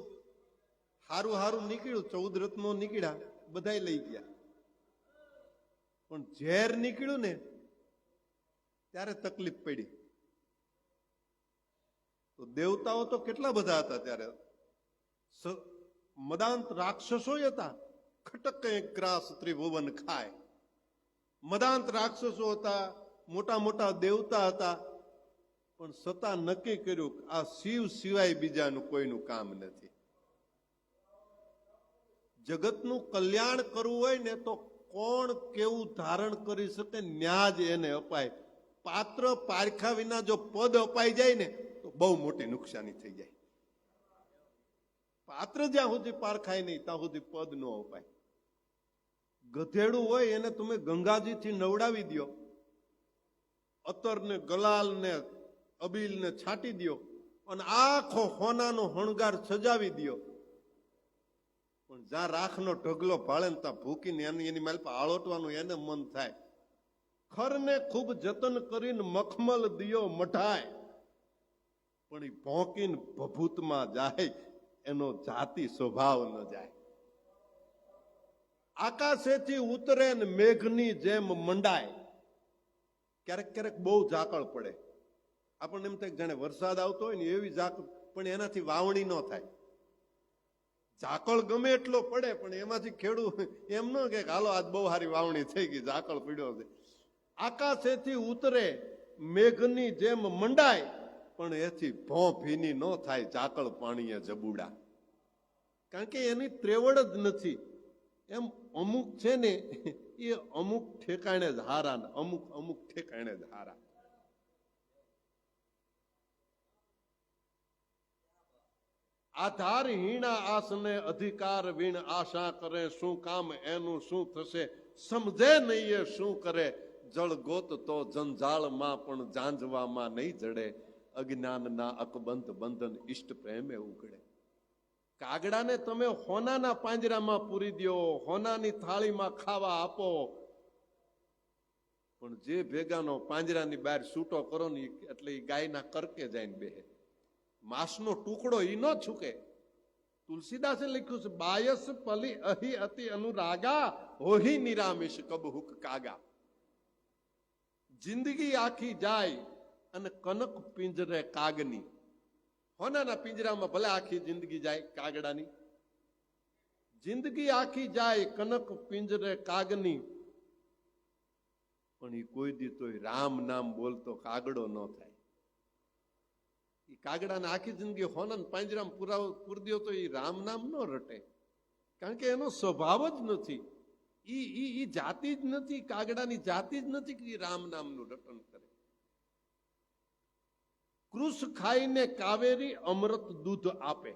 હારું હારું નીકળ્યું, 14 રત્નો નીકળ્યા, બધાય લઈ ગયા. પણ ઝેર નીકળ્યું ને ત્યારે તકલીફ પડી. તો દેવતાઓ તો કેટલા બધા હતા ત્યારે. મદાંત રાક્ષસો હતા, ખટક ગ્રાસ ત્રિભુવન ખાય. મદાંત રાક્ષસો હતા, મોટા મોટા દેવતા હતા, પણ છતાં નક્કી કર્યું આ શિવ સિવાય બીજાનું કોઈનું કામ નથી. જગતનું કલ્યાણ કરવું હોય ને તો કોણ કેવું ધારણ કરી શકે ન્યા જ એને અપાય. પાત્ર પારખા વિના જો પદ અપાઈ જાય ને તો બહુ મોટી નુકસાની થઈ જાય. પાત્ર જ્યાં સુધી પારખાય નહીં ત્યાં સુધી પદ ન અપાય. ગધેડું હોય એને તમે ગંગાજીથી નવડાવી દો, અત્તર ને ગલાલ ને અબીલ ને છાંટી દો અને આખો હોનાનો હણગાર સજાવી દો, પણ જ્યાં રાખનો ઢગલો ભાળે ને ત્યાં ભૂકીને એની માલ આળોટવાનું એને મન થાય. ખરને ખૂબ જતન કરીને મખમલ દિયો મઢાય, પણ એ ભોંકીને ભભૂતમાં જાય એનો જાતિ સ્વભાવ ન જાય. આકાશેથી ઉતરે ને મેઘની જેમ મંડાય. ક્યારેક ક્યારેક બહુ ઝાકળ પડે, આપણને એમ થાય જાણે વરસાદ આવતો હોય ને એવી ઝાકળ, પણ એનાથી વાવણી ન થાય. ઝાકળ ગમે એટલો પડે પણ એમાંથી ખેડૂત એમ ન કે હાલો આજ બહુ સારી વાવણી થઈ ગઈ, ઝાકળ પડ્યો છે. આકાશેથી ઉતરે મેઘની જેમ મંડાય, પણ એથી ભોં ભીની ન થાય ઝાકળ પાણીએ જબુડા. કારણ કે એની ત્રેવડ જ નથી. એમ અમુક છે ને એ અમુક ઠેકાણે જ હારા ને અમુક અમુક ઠેકાણે જ હારા. આધાર હીણા આસને અધિકાર વીણ આશા કરે, શું કામ એનું શું થશે સમજે નહીં એ શું કરે. જળ ગોત તો જંજાળમાં પણ જાંજવામાં નહીં જડે, અજ્ઞાનના અકબંધ બંધન ઈષ્ટ પ્રેમે ઉઘડે. કાગડાને તમે હોનાના પાંજરામાં પૂરી દો, હોનાની થાળીમાં ખાવા આપો, પણ જે ભેગાનો પાંજરાની બહાર છૂટો કરો ને એટલે એ ગાયના કરકે જઈને બેહે. માંસનો ટુકડો ઈ ન છૂકે. તુલસીદાસે લખ્યું છે, બાયસ પલી અહી અતિ અનુરાગા, હોહી નિરામિષ કબ હુક કાગા. જિંદગી આખી જાય અને કનક પિંજરે કાગની. હોનાના પિંજરામાં ભલે આખી જિંદગી જાય કાગડાની, જિંદગી આખી જાય કનક પિંજરે કાગની, પણ એ કોઈ દી તોય રામ નામ બોલતો કાગડો ન થાય. એ કાગડાને આખી જિંદગી હોના પાંજરામાં પૂરી દો તો એ રામ નામ ન રટે, કારણ કે એનો સ્વભાવ જ નથી. ઈ જાતિ જ નથી, કાગડાની જાતિ જ નથી કે રામ નામનું રટન કરે. કૃષ ખાઈને કાવેરી અમૃત દૂધ આપે.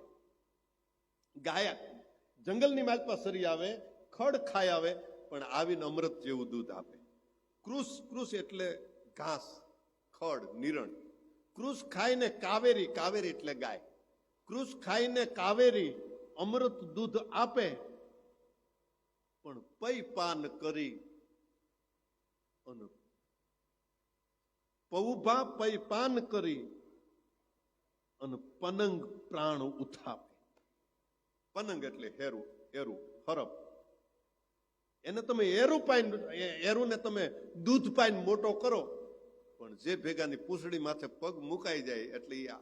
ગાય જંગલની માલ પર સરી આવે, ખડ ખાઈ આવે, પણ આવીને અમૃત જેવું દૂધ આપે. કૃષ એટલે ઘાસ, ખડ, નિરણ. કૃષ ખાઈને કાવેરી, કાવેરી એટલે ગાય. કૃષ ખાઈને કાવેરી અમૃત દૂધ આપે, પણ પૈ પાન કરી અને પૌભા પૈ પાન કરી અને પનંગ પ્રાણ ઉથાપે. પનંગ એટલે હેરું, હરપ. એને તમે એરુને તમે દૂધ પાઈને મોટો કરો, પણ જે ભેગાની પૂંછડી માથે પગ મુકાઈ જાય એટલે આ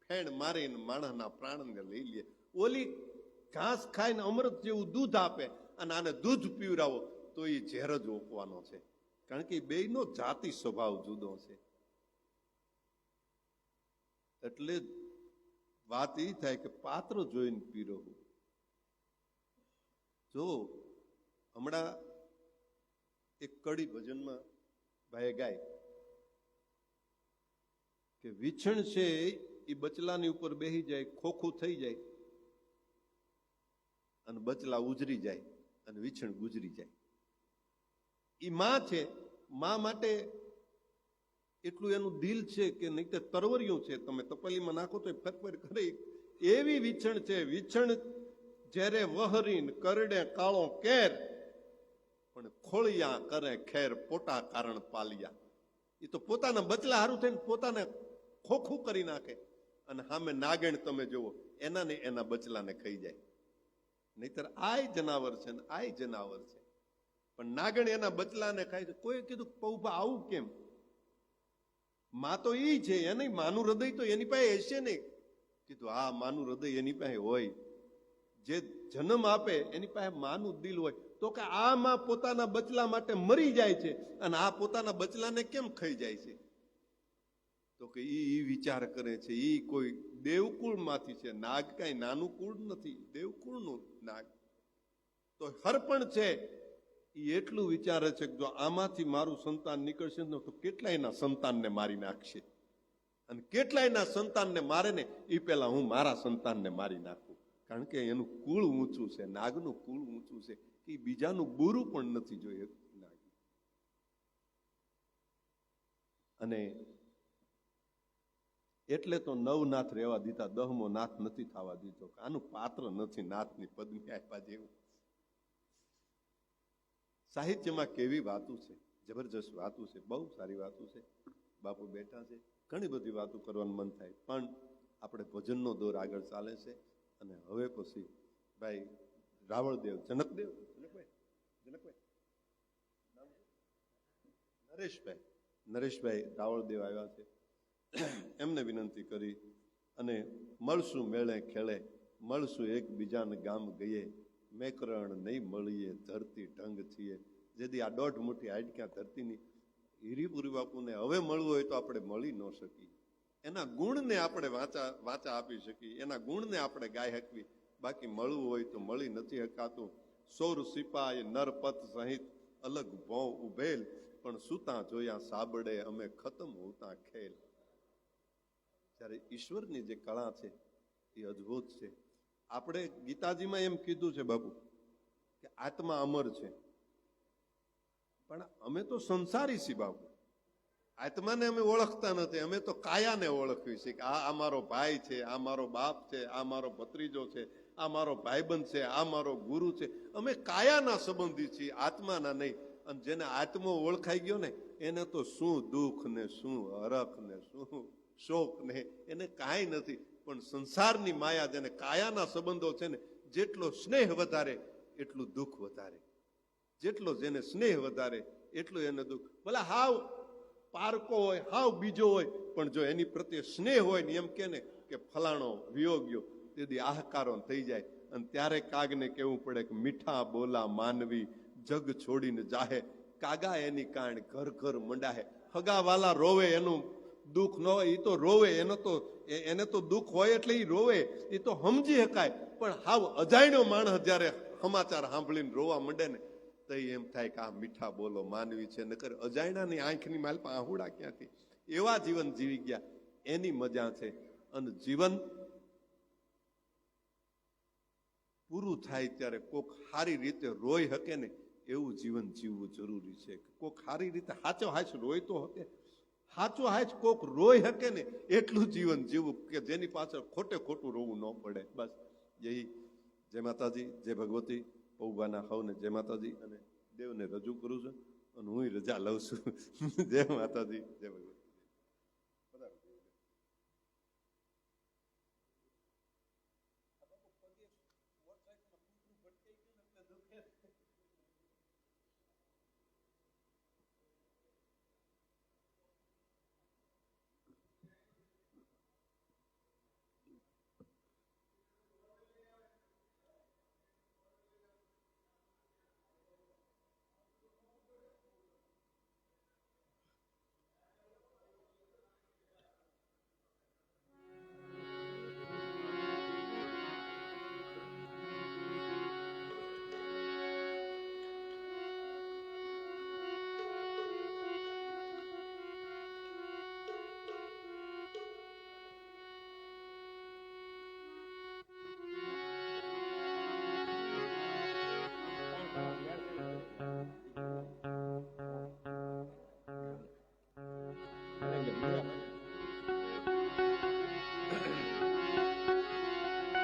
ફેણ મારીને માણસના પ્રાણને લઈ લે. ઓલી ઘાસ ખાઈને અમૃત જેવું દૂધ આપે અને આને દૂધ પીવરાવો તો એ ઝેર જ ઓપવાનો છે, કારણ કે બેયનો જાતિ સ્વભાવ જુદો છે. એટલે વાત એ થાય કે પાત્ર જોઈને પીરવવું. જો હમણાં એક કડી ભજનમાં ભાઈએ ગાય કે વિછણ છે એ બચલાની ઉપર બેસી જાય, ખોખું થઈ જાય અને બચલા ઉજરી જાય અને વિછણ ગુજરી જાય. એ માં છે, માં માટે એટલું એનું દિલ છે કે નહીં તો તરવરિયું છે, તમે તપેલીમાં નાખો તો ફરફર કરે એવી વિછણ છે. વિછણ જ્યારે વહરીન કરડે કાળો કેર, પણ ખોળિયા કરે ખેર પોટા કારણ પાલિયા. એ તો પોતાના બચલા હારું થઈને પોતાને ખોખું કરી નાખે અને સામે નાગણ તમે જુઓ એના ને એના બચલાને ખાઈ જાય. નહીતર આય જનાવર છે ને આય જનાવર છે, પણ નાગણ એના બચલાને ખાય છે. કોઈ કીધું પૌભા આવું કેમ? માં તો ઈ છે, એને માનું હૃદય તો એની પાસે હશે નહીં. કીધું હા, માનું હૃદય એની પાસે હોય. જે જન્મ આપે એની પાસે માનું દિલ હોય. તો કે આ માં પોતાના બચલા માટે મરી જાય છે અને આ પોતાના બચલાને કેમ ખાઈ જાય છે? તો કે ઈ વિચાર કરે છે. ઈ કોઈ દેવકુળ માંથી છે. નાગ કઈ નાનું કુળ નથી, દેવકુળનું નાગ. તો હરપણ છે એ એટલું વિચારે છે કે જો આમાંથી મારું સંતાન નીકળશે ને તો કેટલાયના સંતાનને મારી નાખશે, અને કેટલાયના સંતાનને મારે ને એ પેલા હું મારા સંતાનને મારી નાખું. કારણ કે એનું કુળ ઊંચું છે, નાગનું કુળ ઊંચું છે, કે બીજાનું બુરું પણ નથી જોઈએ નાગ. અને એટલે તો નવનાથ રહેવા દીધા, 10મો નાથ નથી થવા દીધો. આનું પાત્ર નથી નાથની પદવી આપ્યા જેવું. સાહિત્યમાં કેવી વાતો છે, જબરજસ્ત વાતો છે, બહુ સારી વાતો છે. બાપુ બેઠા છે, ઘણી બધી વાતો કરવાનું મન થાય, પણ આપણે ભજનનો દોર આગળ ચાલે છે. અને હવે પછી ભાઈ રાવળદેવ, નરેશભાઈ રાવળદેવ આવ્યા છે. એમને વિનંતી કરી અને મળશું મેળે ખેડે, મળશું એકબીજાને ગામ ગઈએ, મેકરણ નહીં મળીએ ધરતી ઢંગ થઈએ. જેથી આ 1.5 મુઠ્ઠી હાડક્યા ધરતીની હીરીપુરી બાપુને હવે મળવું હોય તો આપણે મળી ન શકીએ. એના ગુણને આપણે વાચા આપી શકીએ, એના ગુણને આપણે ગાઈ શકવી. બાકી મળવું હોય તો મળી નથી શકાતું. સોર સિપાઈ નરપત સહિત અલગ ભોં ઉભેલ, પણ સુતા જોયા સાબડે અમે ખતમ હોતા ખેલ. ત્યારે ઈશ્વરની જે કળા છે એ અદ્ભુત છે. આપણે ગીતાજીમાં એમ કીધું છે બાપુ કે આત્મા અમર છે, પણ અમે તો સંસારી છીએ બાપુ. આત્માને અમે ઓળખતા નથી, અમે તો કાયાને ઓળખવી છે કે આ મારો ભાઈ છે, આ મારો બાપ છે, આ મારો ભત્રીજો છે, આ મારો ભાઈબંધ છે, આ મારો ગુરુ છે. અમે કાયાના સંબંધી છીએ, આત્માના નહીં. અને જેને આત્મો ઓળખાઈ ગયો ને એને તો શું દુઃખ ને શું હરખ ને શું શોક ને એને કાંઈ નથી. પણ સંસારની માયા, જેને કાયાના સંબંધો છે ને, જેટલો સ્નેહ વધારે એટલું દુઃખ વધારે, જેટલો જેને સ્નેહ વધારે એટલું એને દુઃખ. ભલે હાવ પારકો હોય, હાવ બીજો હોય, પણ જો એની પ્રત્યે સ્નેહ હોય ને, એમ કે ફલાણો વિયોગ્યો, તેથી આહકારો થઈ જાય. અને ત્યારે કાગને કહેવું પડે કે મીઠા બોલા માનવી જગ છોડીને જાહે, કાગા એની કાણ ઘર ઘર મંડાહે. હગાવાલા રોવે એનું દુઃખ ન હોય, એ તો રોવે, એને તો દુઃખ હોય એટલે એ રોવે, એ તો સમજી શકાય. પણ હાવ અજાણ્યો માણસ જયારે સમાચાર સાંભળીને રોવા માંડે ને તો એમ થાય કે આ મીઠા બોલો માનવી છે, નકર અજાણ્યાની આંખની માલ પણ આહુડા ક્યાંથી. એવા જીવન જીવી ગયા, એની મજા છે. અને જીવન પૂરું થાય ત્યારે કોક સારી રીતે રોઈ શકે ને એવું જીવન જીવવું જરૂરી છે. કોક સારી રીતે હાચો હાચ રોય તો શકે, હાચો હાચ કોક રોઈ શકે ને એટલું જીવન જીવવું કે જેની પાછળ ખોટે ખોટું રોવું ન પડે. બસ યહી. જય માતાજી, જય ભગવતી. પૌભાના હવને જય માતાજી અને દેવને રજૂ કરું છું અને હું રજા લઉં છું. જય માતાજી, જય ભગવતી.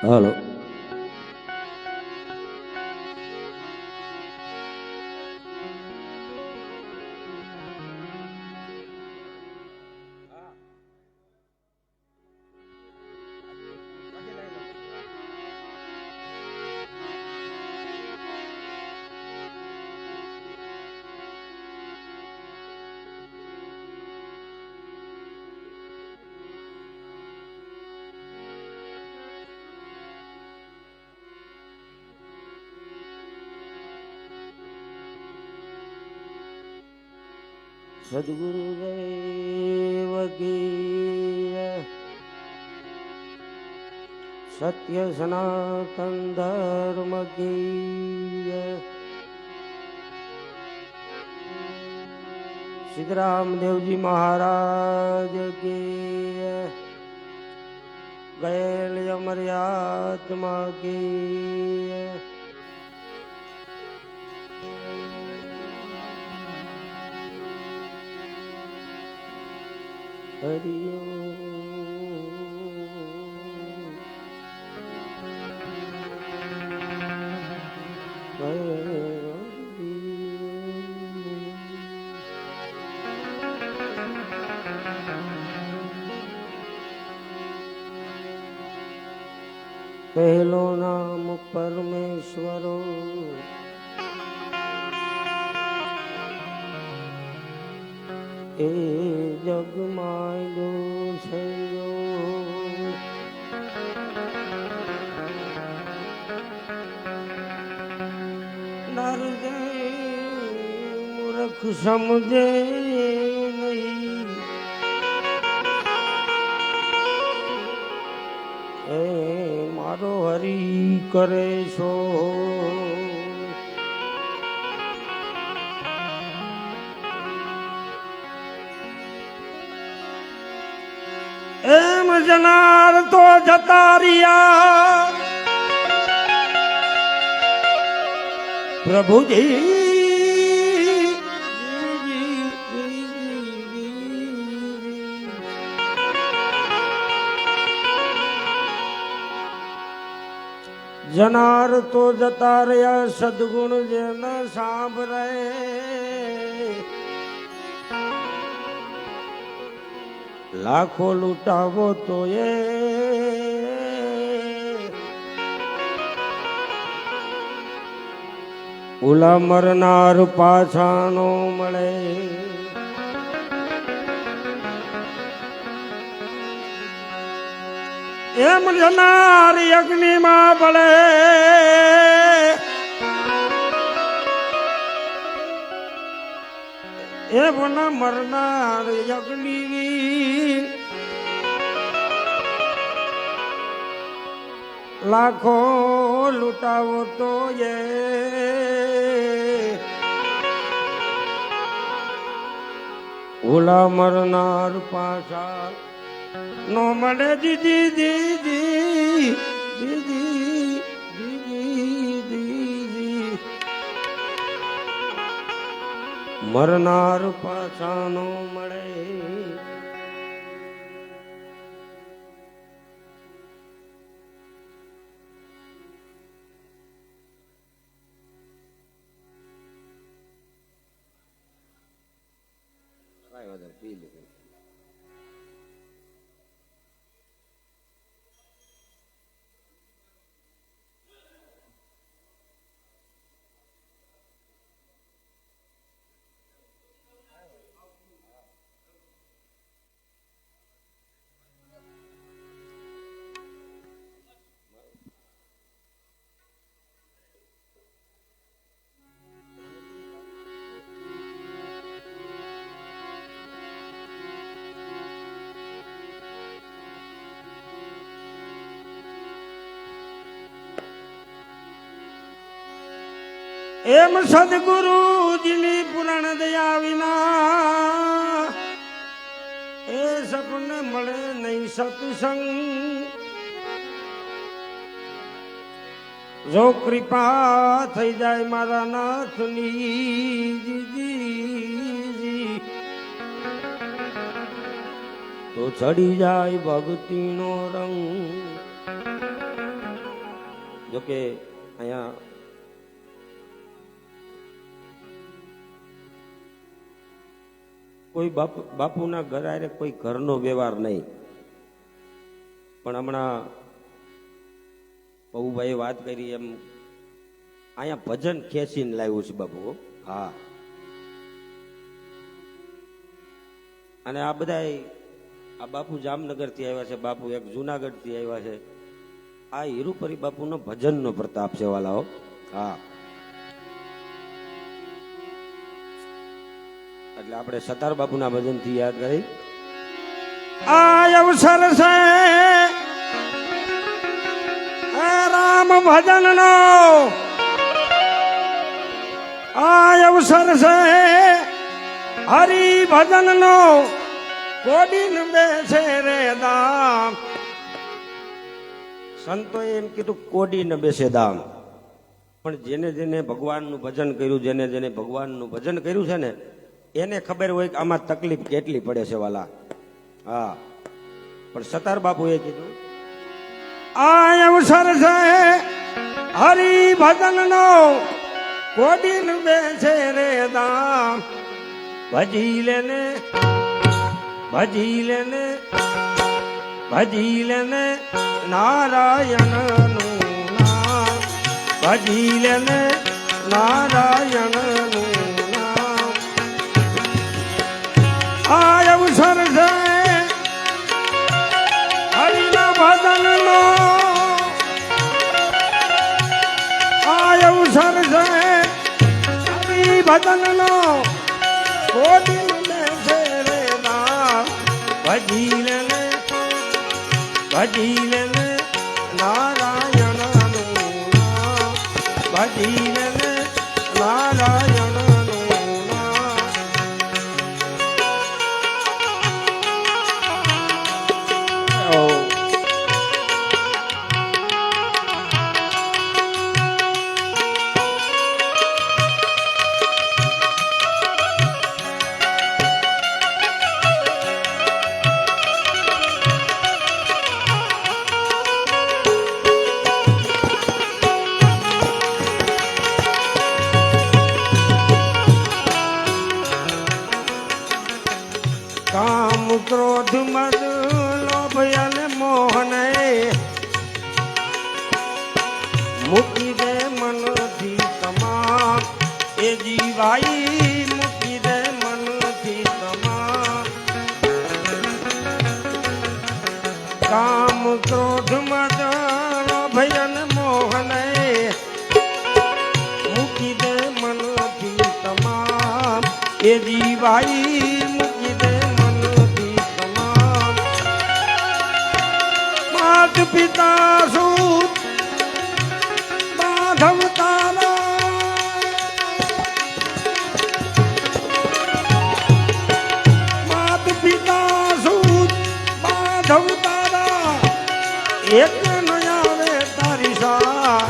હાલો સદગુરુદેવ કી સત્ય સનાતન ધર્મ કી સિદ્ધરામ દેવજી મહારાજ કી ગયેલ અમર્યાત્મા કી પહેલો નામ પરમેશ્વરો એ જગમાયો છે નરજે મૂર્ખ સમજે નહીં એ મારો હરી કરે છો એમ જનાર તો જતા રહ્યા પ્રભુજી જનાર તો જતા રહ્યા સદગુણ જેને સાંભળે લાખો લૂંટાવો તો એ ઓલા મરનાર પાછા નો મળે એમ જનાર અગ્નિમાં બળે એમ મરનાર અગ્નિ લાખો લૂંટાવો તો એ ઓલા મરનાર પાછા નો મળે દીદી દીદી દીદી દીદી દીદી મરનાર પાછા નો મળે એમ સદગુરુજીની પુરાણ દયા વિના એ સપને મળે નહીં સત્સંગ જો કૃપા થઈ જાય મારા નાથની દીદી ચડી જાય ભક્તિનો રંગ. જોકે અહીંયા કોઈ બાપુના ઘરે કોઈ ઘરનો વ્યવહાર નહીં, પણ હમણાં પૌભાઈએ વાત કરી એમ અહીંયા ભજન ખેંચીને લાવ્યું છે બાપુ. હા, અને આ બધા આ બાપુ જામનગર થી આવ્યા છે, બાપુ એક જુનાગઢ થી આવ્યા છે. આ હીરુપરી બાપુનો ભજનનો પ્રતાપ છે વાલાઓ. હા, એટલે આપણે સતાર બાપુના ભજન થી યાદ કરી. આ અવસર છે રામ ભજનનો, આ અવસર છે હરિ ભજનનો. કોડીન બેસે રે દામ, સંતોએ એમ કીધું કોડીન બેસે દામ. પણ જેને જેને ભગવાનનું ભજન કર્યું, જેને જેને ભગવાનનું ભજન કર્યું છે ને એને ખબર હોય કે આમાં તકલીફ કેટલી પડે છે વાલા. હા, પણ સતાર બાપુએ કીધું આ અવસર છે હરિ ભજનનો, કોડીન બેસે રે દામ. ભજી લેને ભજી લેને ભજી લેને નારાયણનું નામ, ભજી લેને નારાયણનું નામ. આ અવસર છે હરિના ભજનનો, આ અવસર છે હરિ ભજનનો. કોડીન બેસે રે દામ, ભજી લેને ભજી લેને નારાયણનું નામ, ભજી લેને નારાયણનું નામ. કામ ક્રોધ મદ લોભ અને મોહને મૂકી દે મનથી તમામ. એ જીવાઈ મૂકી દે મનથી તમામ. કામ ક્રોધ મદ લોભ અને મોહને મૂકી દે મનથી તમામ. એ જીવાઈ મૂકી દે માત પિતા સૂત માધવ તારા, માત પિતા સૂત માધવ તારા. એક ન આવે તારી સા,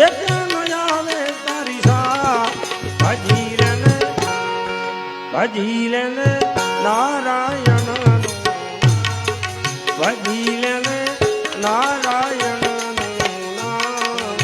એક ન આવે તારી સા. ભજી લેને ભજી લેને નારાયણ, ભજી લેને નારાયણનું નામ.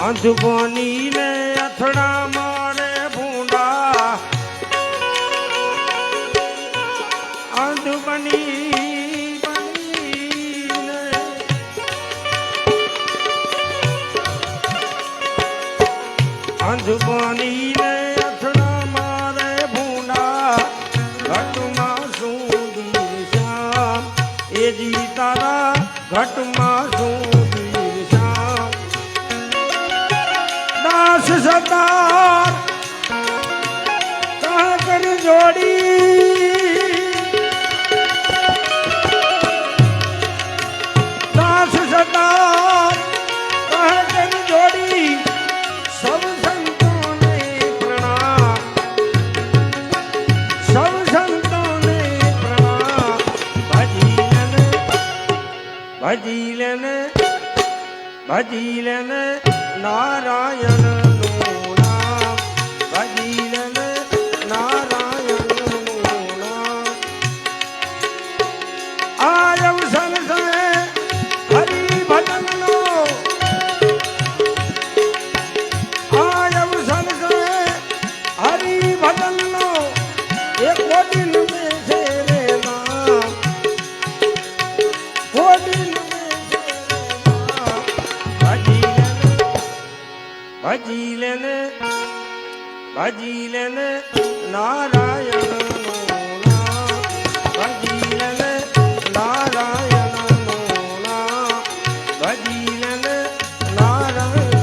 અંધગોની ને અથડા મારે ભૂંડા, અંધ બની બનીને અંધ બનીને અથડા મારે ભૂંડા. ઘટમાં સુધી શ્યામ જોડી દાસ સદા કહે તેની જોડી સૌ સંતોને પ્રણામ સૌ સંતોને પ્રણામ ભજી લેને નારાયણ નું નામ ભજી લેને નારાયણ નું નામ આ અવસર છે હરિ ભજન નો આ અવસર છે હરિ ભજન નો એક કોટિન में से रे नाम कोटिन ભજી લેને નારાયણ નું નામ ભજી લેને નારાયણ નું નામ ભજી લેને નારાયણ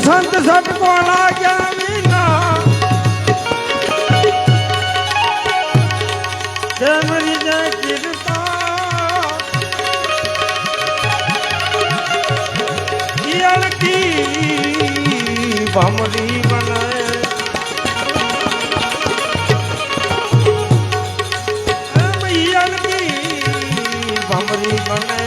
સંત સટકો લાગ્યા વિના તેમરી જય કીર્તા યલકી ભમરી બને યલકી ભમરી બને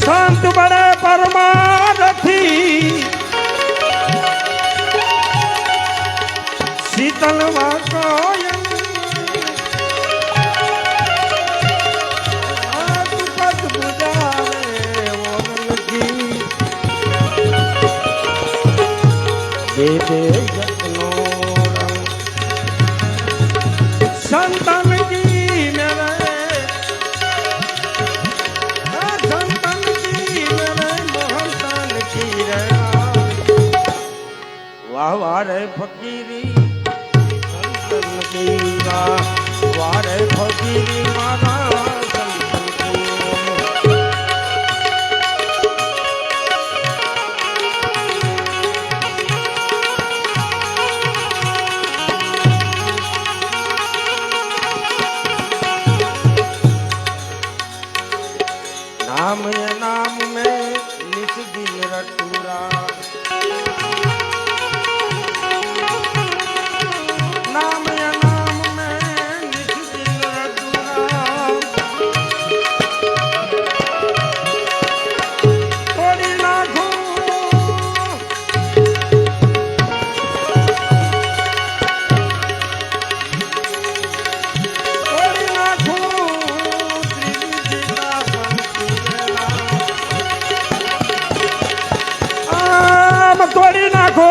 સંત બડે પરમારથી શીતલ વાકોય પદ ગુજારે ઓરંગી દે જતનો રંગ સંતન કી મેરે વાહ વારે ફકીરી સંતન કી વારે ફકીરી મારા સંતન કી नाम ये नाम में नित दिन रटूरा नाम ये नाम में नित दिन रटूरा थोड़ी नाखो थोड़ी नाखो તોડી નાખો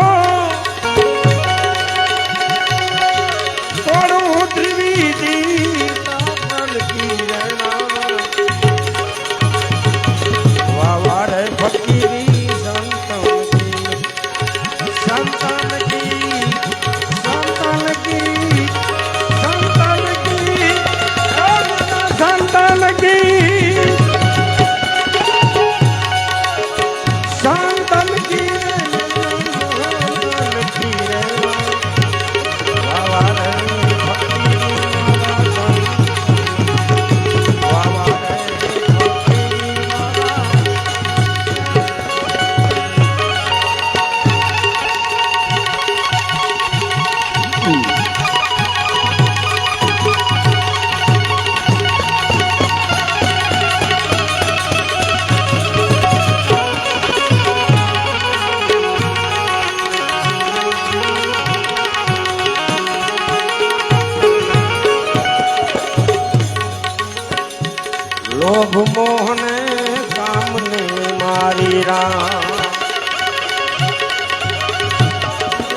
તોડું ત્રિવિધી વાવારે ફકીરી સંતન કી સંતન કી સંતન કી સંતન કી સંતન કી મોહન કામને મારી રામ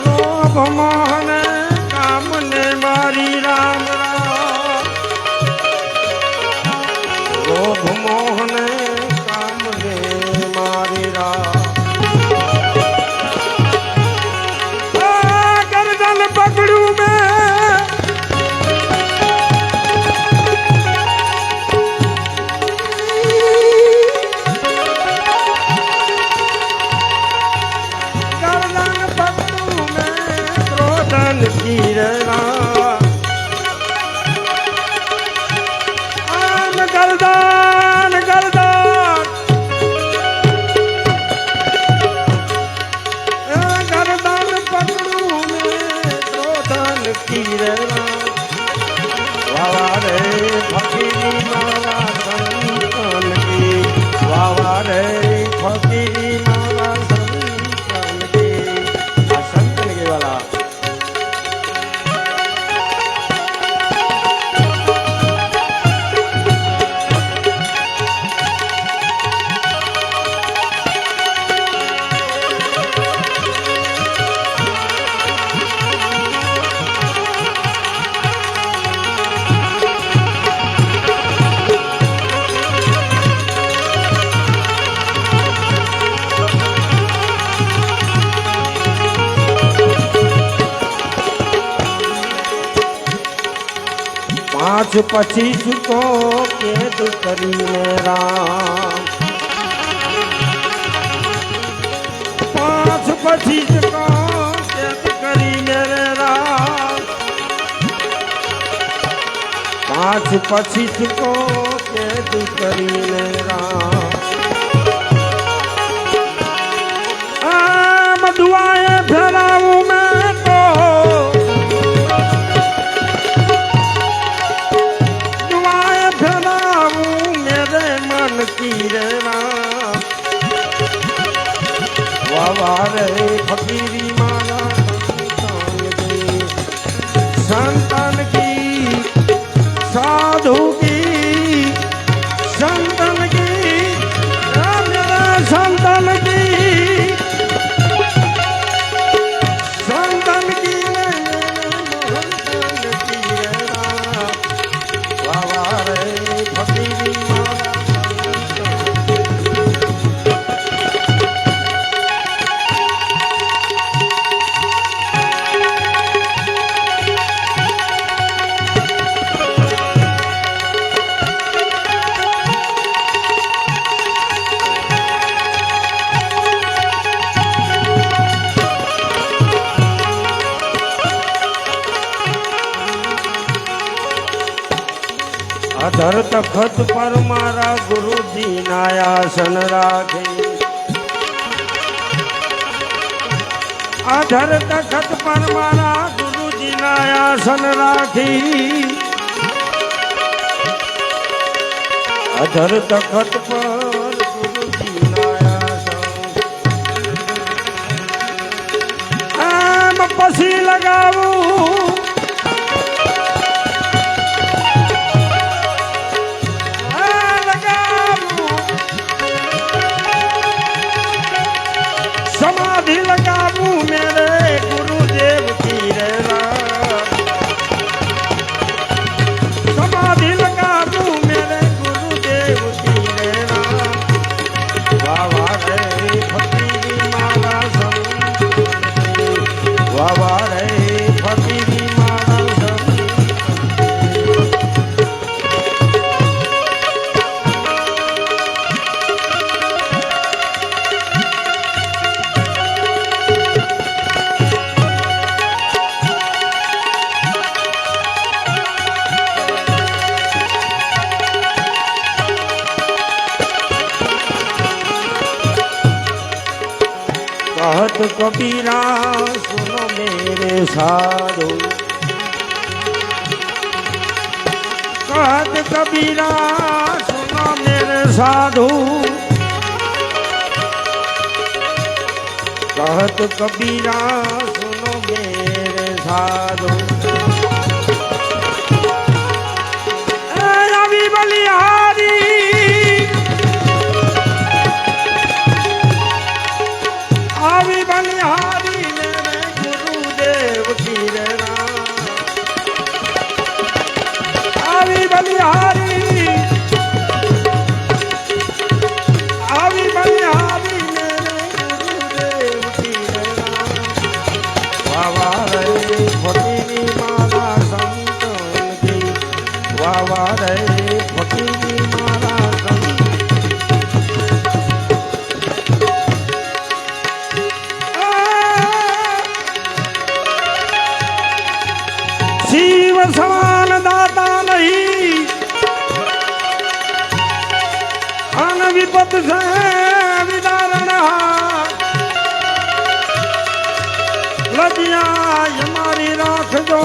લોભ મોહન કામને મારી રામ રામ લોભ મોહન કામને મારી રામ ગરદન પકડું મેં ગરદન પકડું મેં ક્રોધન કીરના આમ ગરદન ગરદન ગરદન પકડું મેં ક્રોધન કીરના વાવા રે ફકીરી મારા સંતન કી વાવા રે ફકીરી મારા સંતન કી આ સંતન કી વાલા પાંચ પછી છૂટો કેદ કરીને રામ પાંચ પછી છૂટો કેદ કરીને રામ પાંચ પછી છૂટો કેદ કરીને રામ આમ દુઆએ ફેરાવું મેં તો વારે ફકીરી મારા સંતાન કી સાધુ કી સંતન કી સંતન કી સંતન કી વારે ફકીરી મારા અધર તખત પર મારા ગુરુજી નાયાસન રાખે અધર તખત પર મારા ગુરુજી નાયાસન રાખી અધર તખત પર ગુરુજી નાયાસન આમ પછી લગાવું समाधि लगाऊं मेरे गुरुदेव की राम समाधि लगाऊं मेरे गुरुदेव की राम वावा रे फकीरी मारा संत वावा रे फकीरी मारा संत कहत कबीरा सुनो मेरे साधु कहत कबीरा सुनो मेरे साधु कहत कबीरा सुनो मेरे साधु रवि बलिहारी સંત સે વિદારણા લજિયા અમારી રાખજો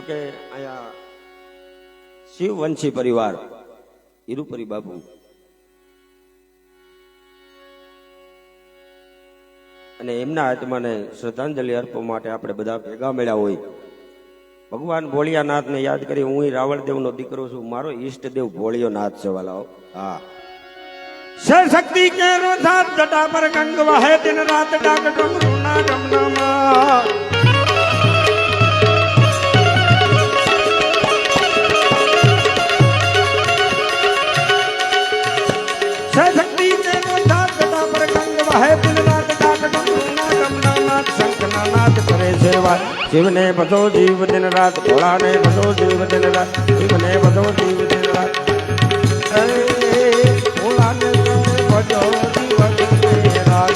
કે અહીંયા શિવવંશી પરિવાર હિરુપરી બાપુ અને એમના આત્માને શ્રદ્ધાંજલિ અર્પવા માટે આપણે બધા ભેગા મળ્યા હોય. ભગવાન ભોળિયાનાથને યાદ કરી. હું રાવણદેવનો દીકરો છું. મારો ઈષ્ટદેવ ભોળિયોનાથ છે વાલાઓ. હા શક્તિ કેરો સાથ જટા પર ગંગ વહે દિન રાત ડાક ડમરુના ડમનામાં શક્તિ કેરો સાથ જટા પર ગંગ વહે દિન રાત ડાક ડમરુના ડમનામાં શંખના નાદ કરે સેવા. શિવને બધો જીવ દિન રાત ભોળાને બધો જીવ દિન રાત શિવને બધો જીવ દિન રાત ભોળાને ભજો દિવસ ને રાત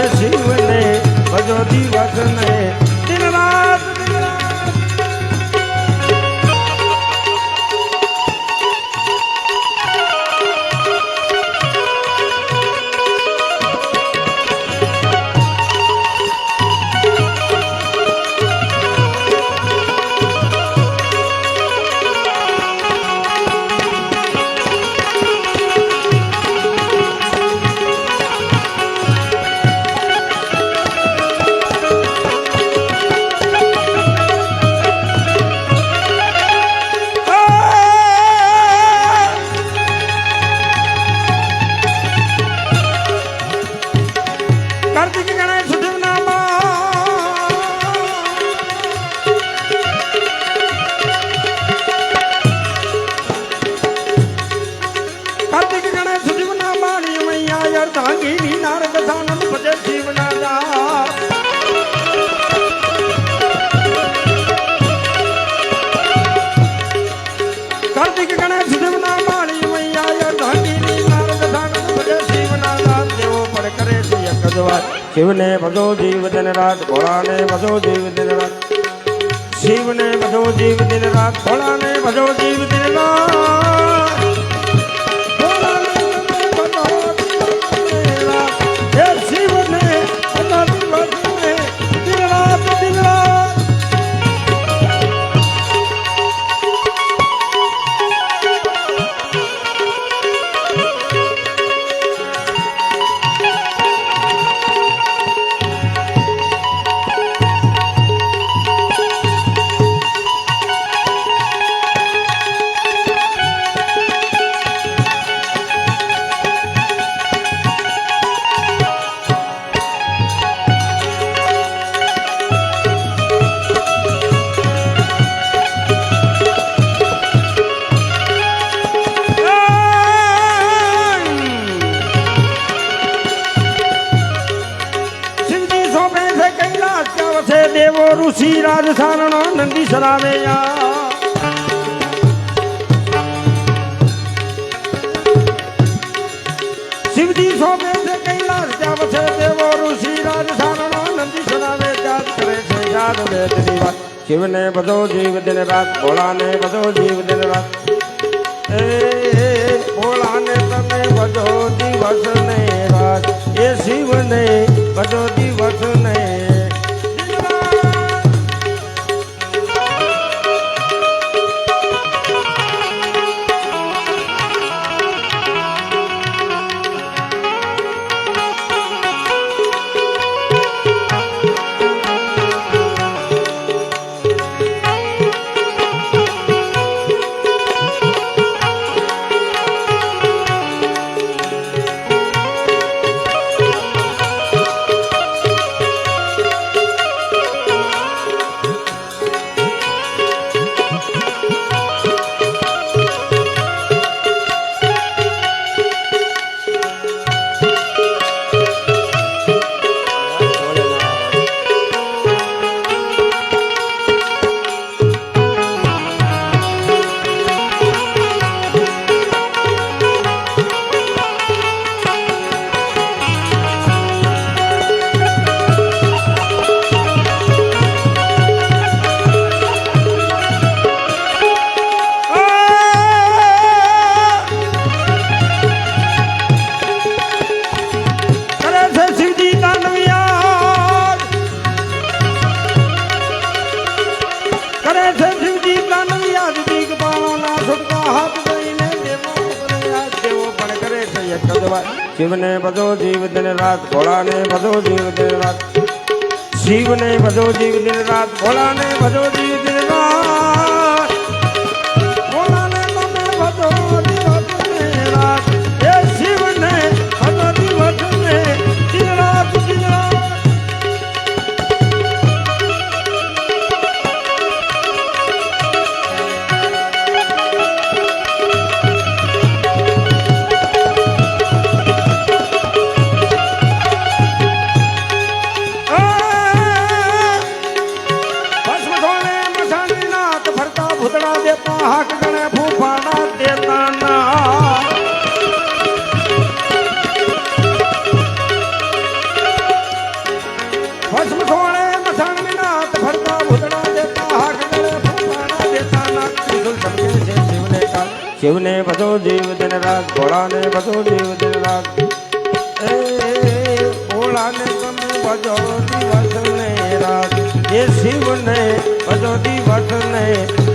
એ શિવને ભજો દિવસ ને દિન રાત દિન રાત. શિવને ભજો જીવ દિન રાત ભોળાને ભજો જીવ દિન રાત શિવને ભજો જીવ દિન રાત ભોળાને ભજો જીવ દિન રાત ભોળાને ભજો દિન રાત હે શિવને ભજો દિવસ ને દિન રાત દિન રાત. દેવો ઋષિ રાજસ્થાનનો નંદી સરાવૈયા શિવજી સોમે છે કૈલાસ જાવ છે દેવો ઋષિ રાજસ્થાનનો નંદી સરાવે જાત કરે છે યાદ વેદની વાત. શિવને બધો જીવ દિન રાત ભોળાને બધો જીવ દિન રાત એ ભોળાને તમે બધો દિવસ ને રાત એ શિવને બધો દિવસ ને શિવને ભજો જીવ દિન રાત ભોળાને ભજો જીવ દિન રાત શિવને ભજો જીવ દિન રાત ભોળાને ભજો જીવ દિન રાત ભોળાને તમે ભજો દિવસ ને રાત એ શિવને ભજો દિવસ ને દિન રાત દિન રાત ભૂતડા દેતા હાક ગણે ફૂફાડા દેતા ના ભસ્મ સોળે મસાણ વિનાત ફરતા ભૂતડા દેતા હાક ગણે ફૂફાડા દેતા ના ત્રિશુલ સમજે છે શિવને કાલ શિવને ભજો જીવ દિન રાત ભોળાને ભજો જીવ દિન રાત એ ભોળાને તમે ભજો દિવસ ને રાત એ શિવને ભજો દિવસ ને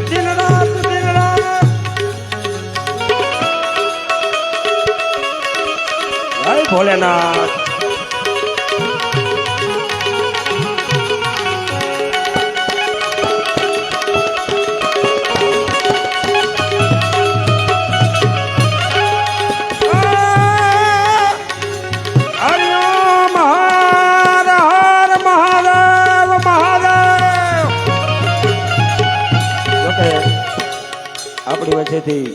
દિન રાત દિન રાત જય ભોલેનાથ હરિઓમ હર હર મહાદેવ મહાદેવ જોકે આપણી વચ્ચેથી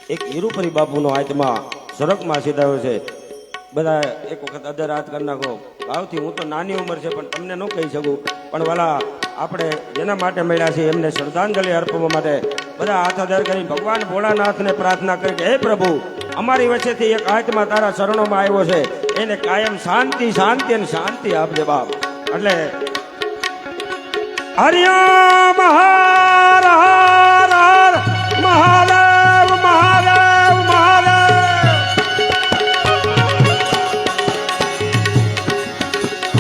એક હીરુપરી બાપુનો આત્મા સ્વર્ગમાં સીધાયો છે બધા એક વખત અધર હાથ કરી નાખો ભાવથી હું તો નાની ઉંમર છે પણ તમને ન કહી શકું પણ વાલા આપણે જેના માટે મળ્યા છે એમને શ્રદ્ધાંજલિ અર્પવા માટે બધા હાથ અધર કરી ભગવાન ભોળાનાથને પ્રાર્થના કરી કે હે પ્રભુ અમારી વચ્ચેથી એક આત્મા તારા શરણોમાં આવ્યો છે એને કાયમ શાંતિ શાંતિ અને શાંતિ આપજે બાપ એટલે હરિઓમ હર હર હર મહાદેવ મહાદેવ મહાદેવ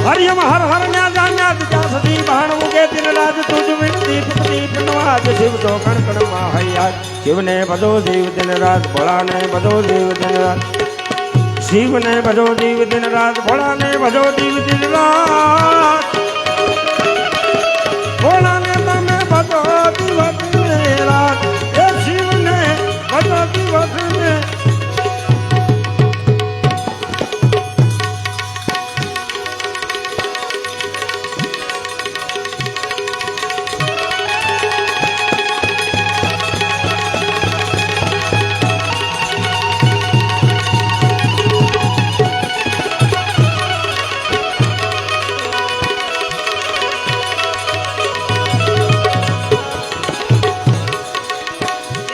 હરિયમ હર હર ન્યા જાન્યા ત્યાં સુધી ભાણ મુકે દિન રાત તુજ વિનતી પુત્રી પનવાજ શિવ તો કણ કણ માં હૈયા શિવને ભજો જીવ દિન રાત ભોળાને ભજો જીવ દિન રાત શિવને ભજો જીવ દિન રાત ભોળાને ભજો જીવ દિન રાત ભોળાને તમે ભજો દિવસ ને રાત એ શિવને ભજો દિવસ ને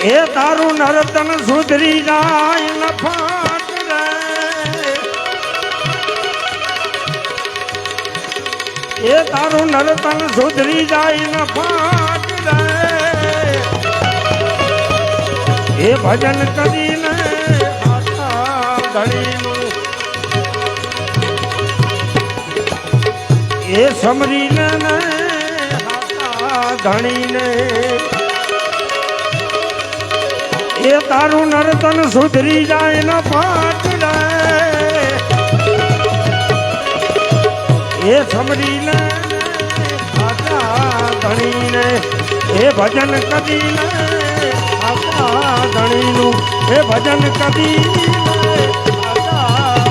એ તારું નરતન સુધરી જાય લફાટ રે એ તારું નરતન સુધરી જાય લફાટ રે એ ભજન કરીને આખા ધણીનું એ સમરીને આખા ધણીને એ તારું નરતન સુધરી જાય ન પાટડે એ સમરીને આખા ધણીને એ ભજન કદીને આખા ધણીનું એ ભજન કદીને આખા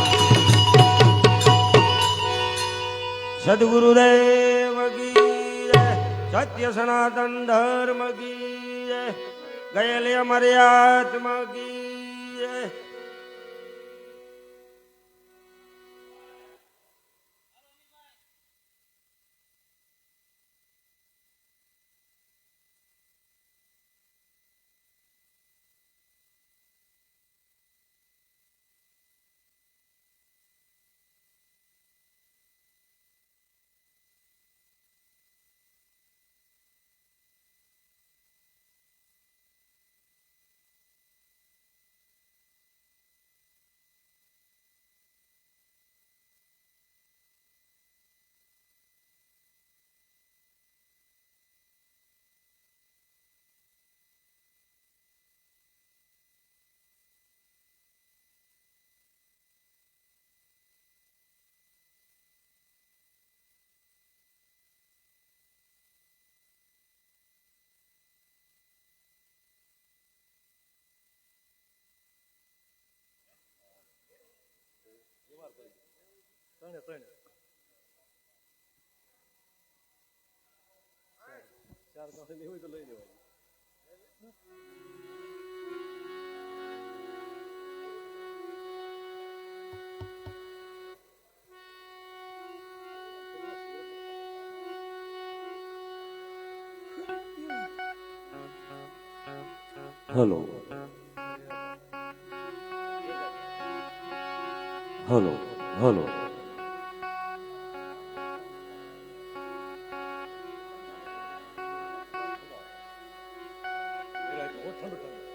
સદગુરુદેવ કી જય સત્ય સનાતન ધર્મ કી જય ગયેલી અમારી આત્મા કી જય હલો હલો હલો ઠંડુ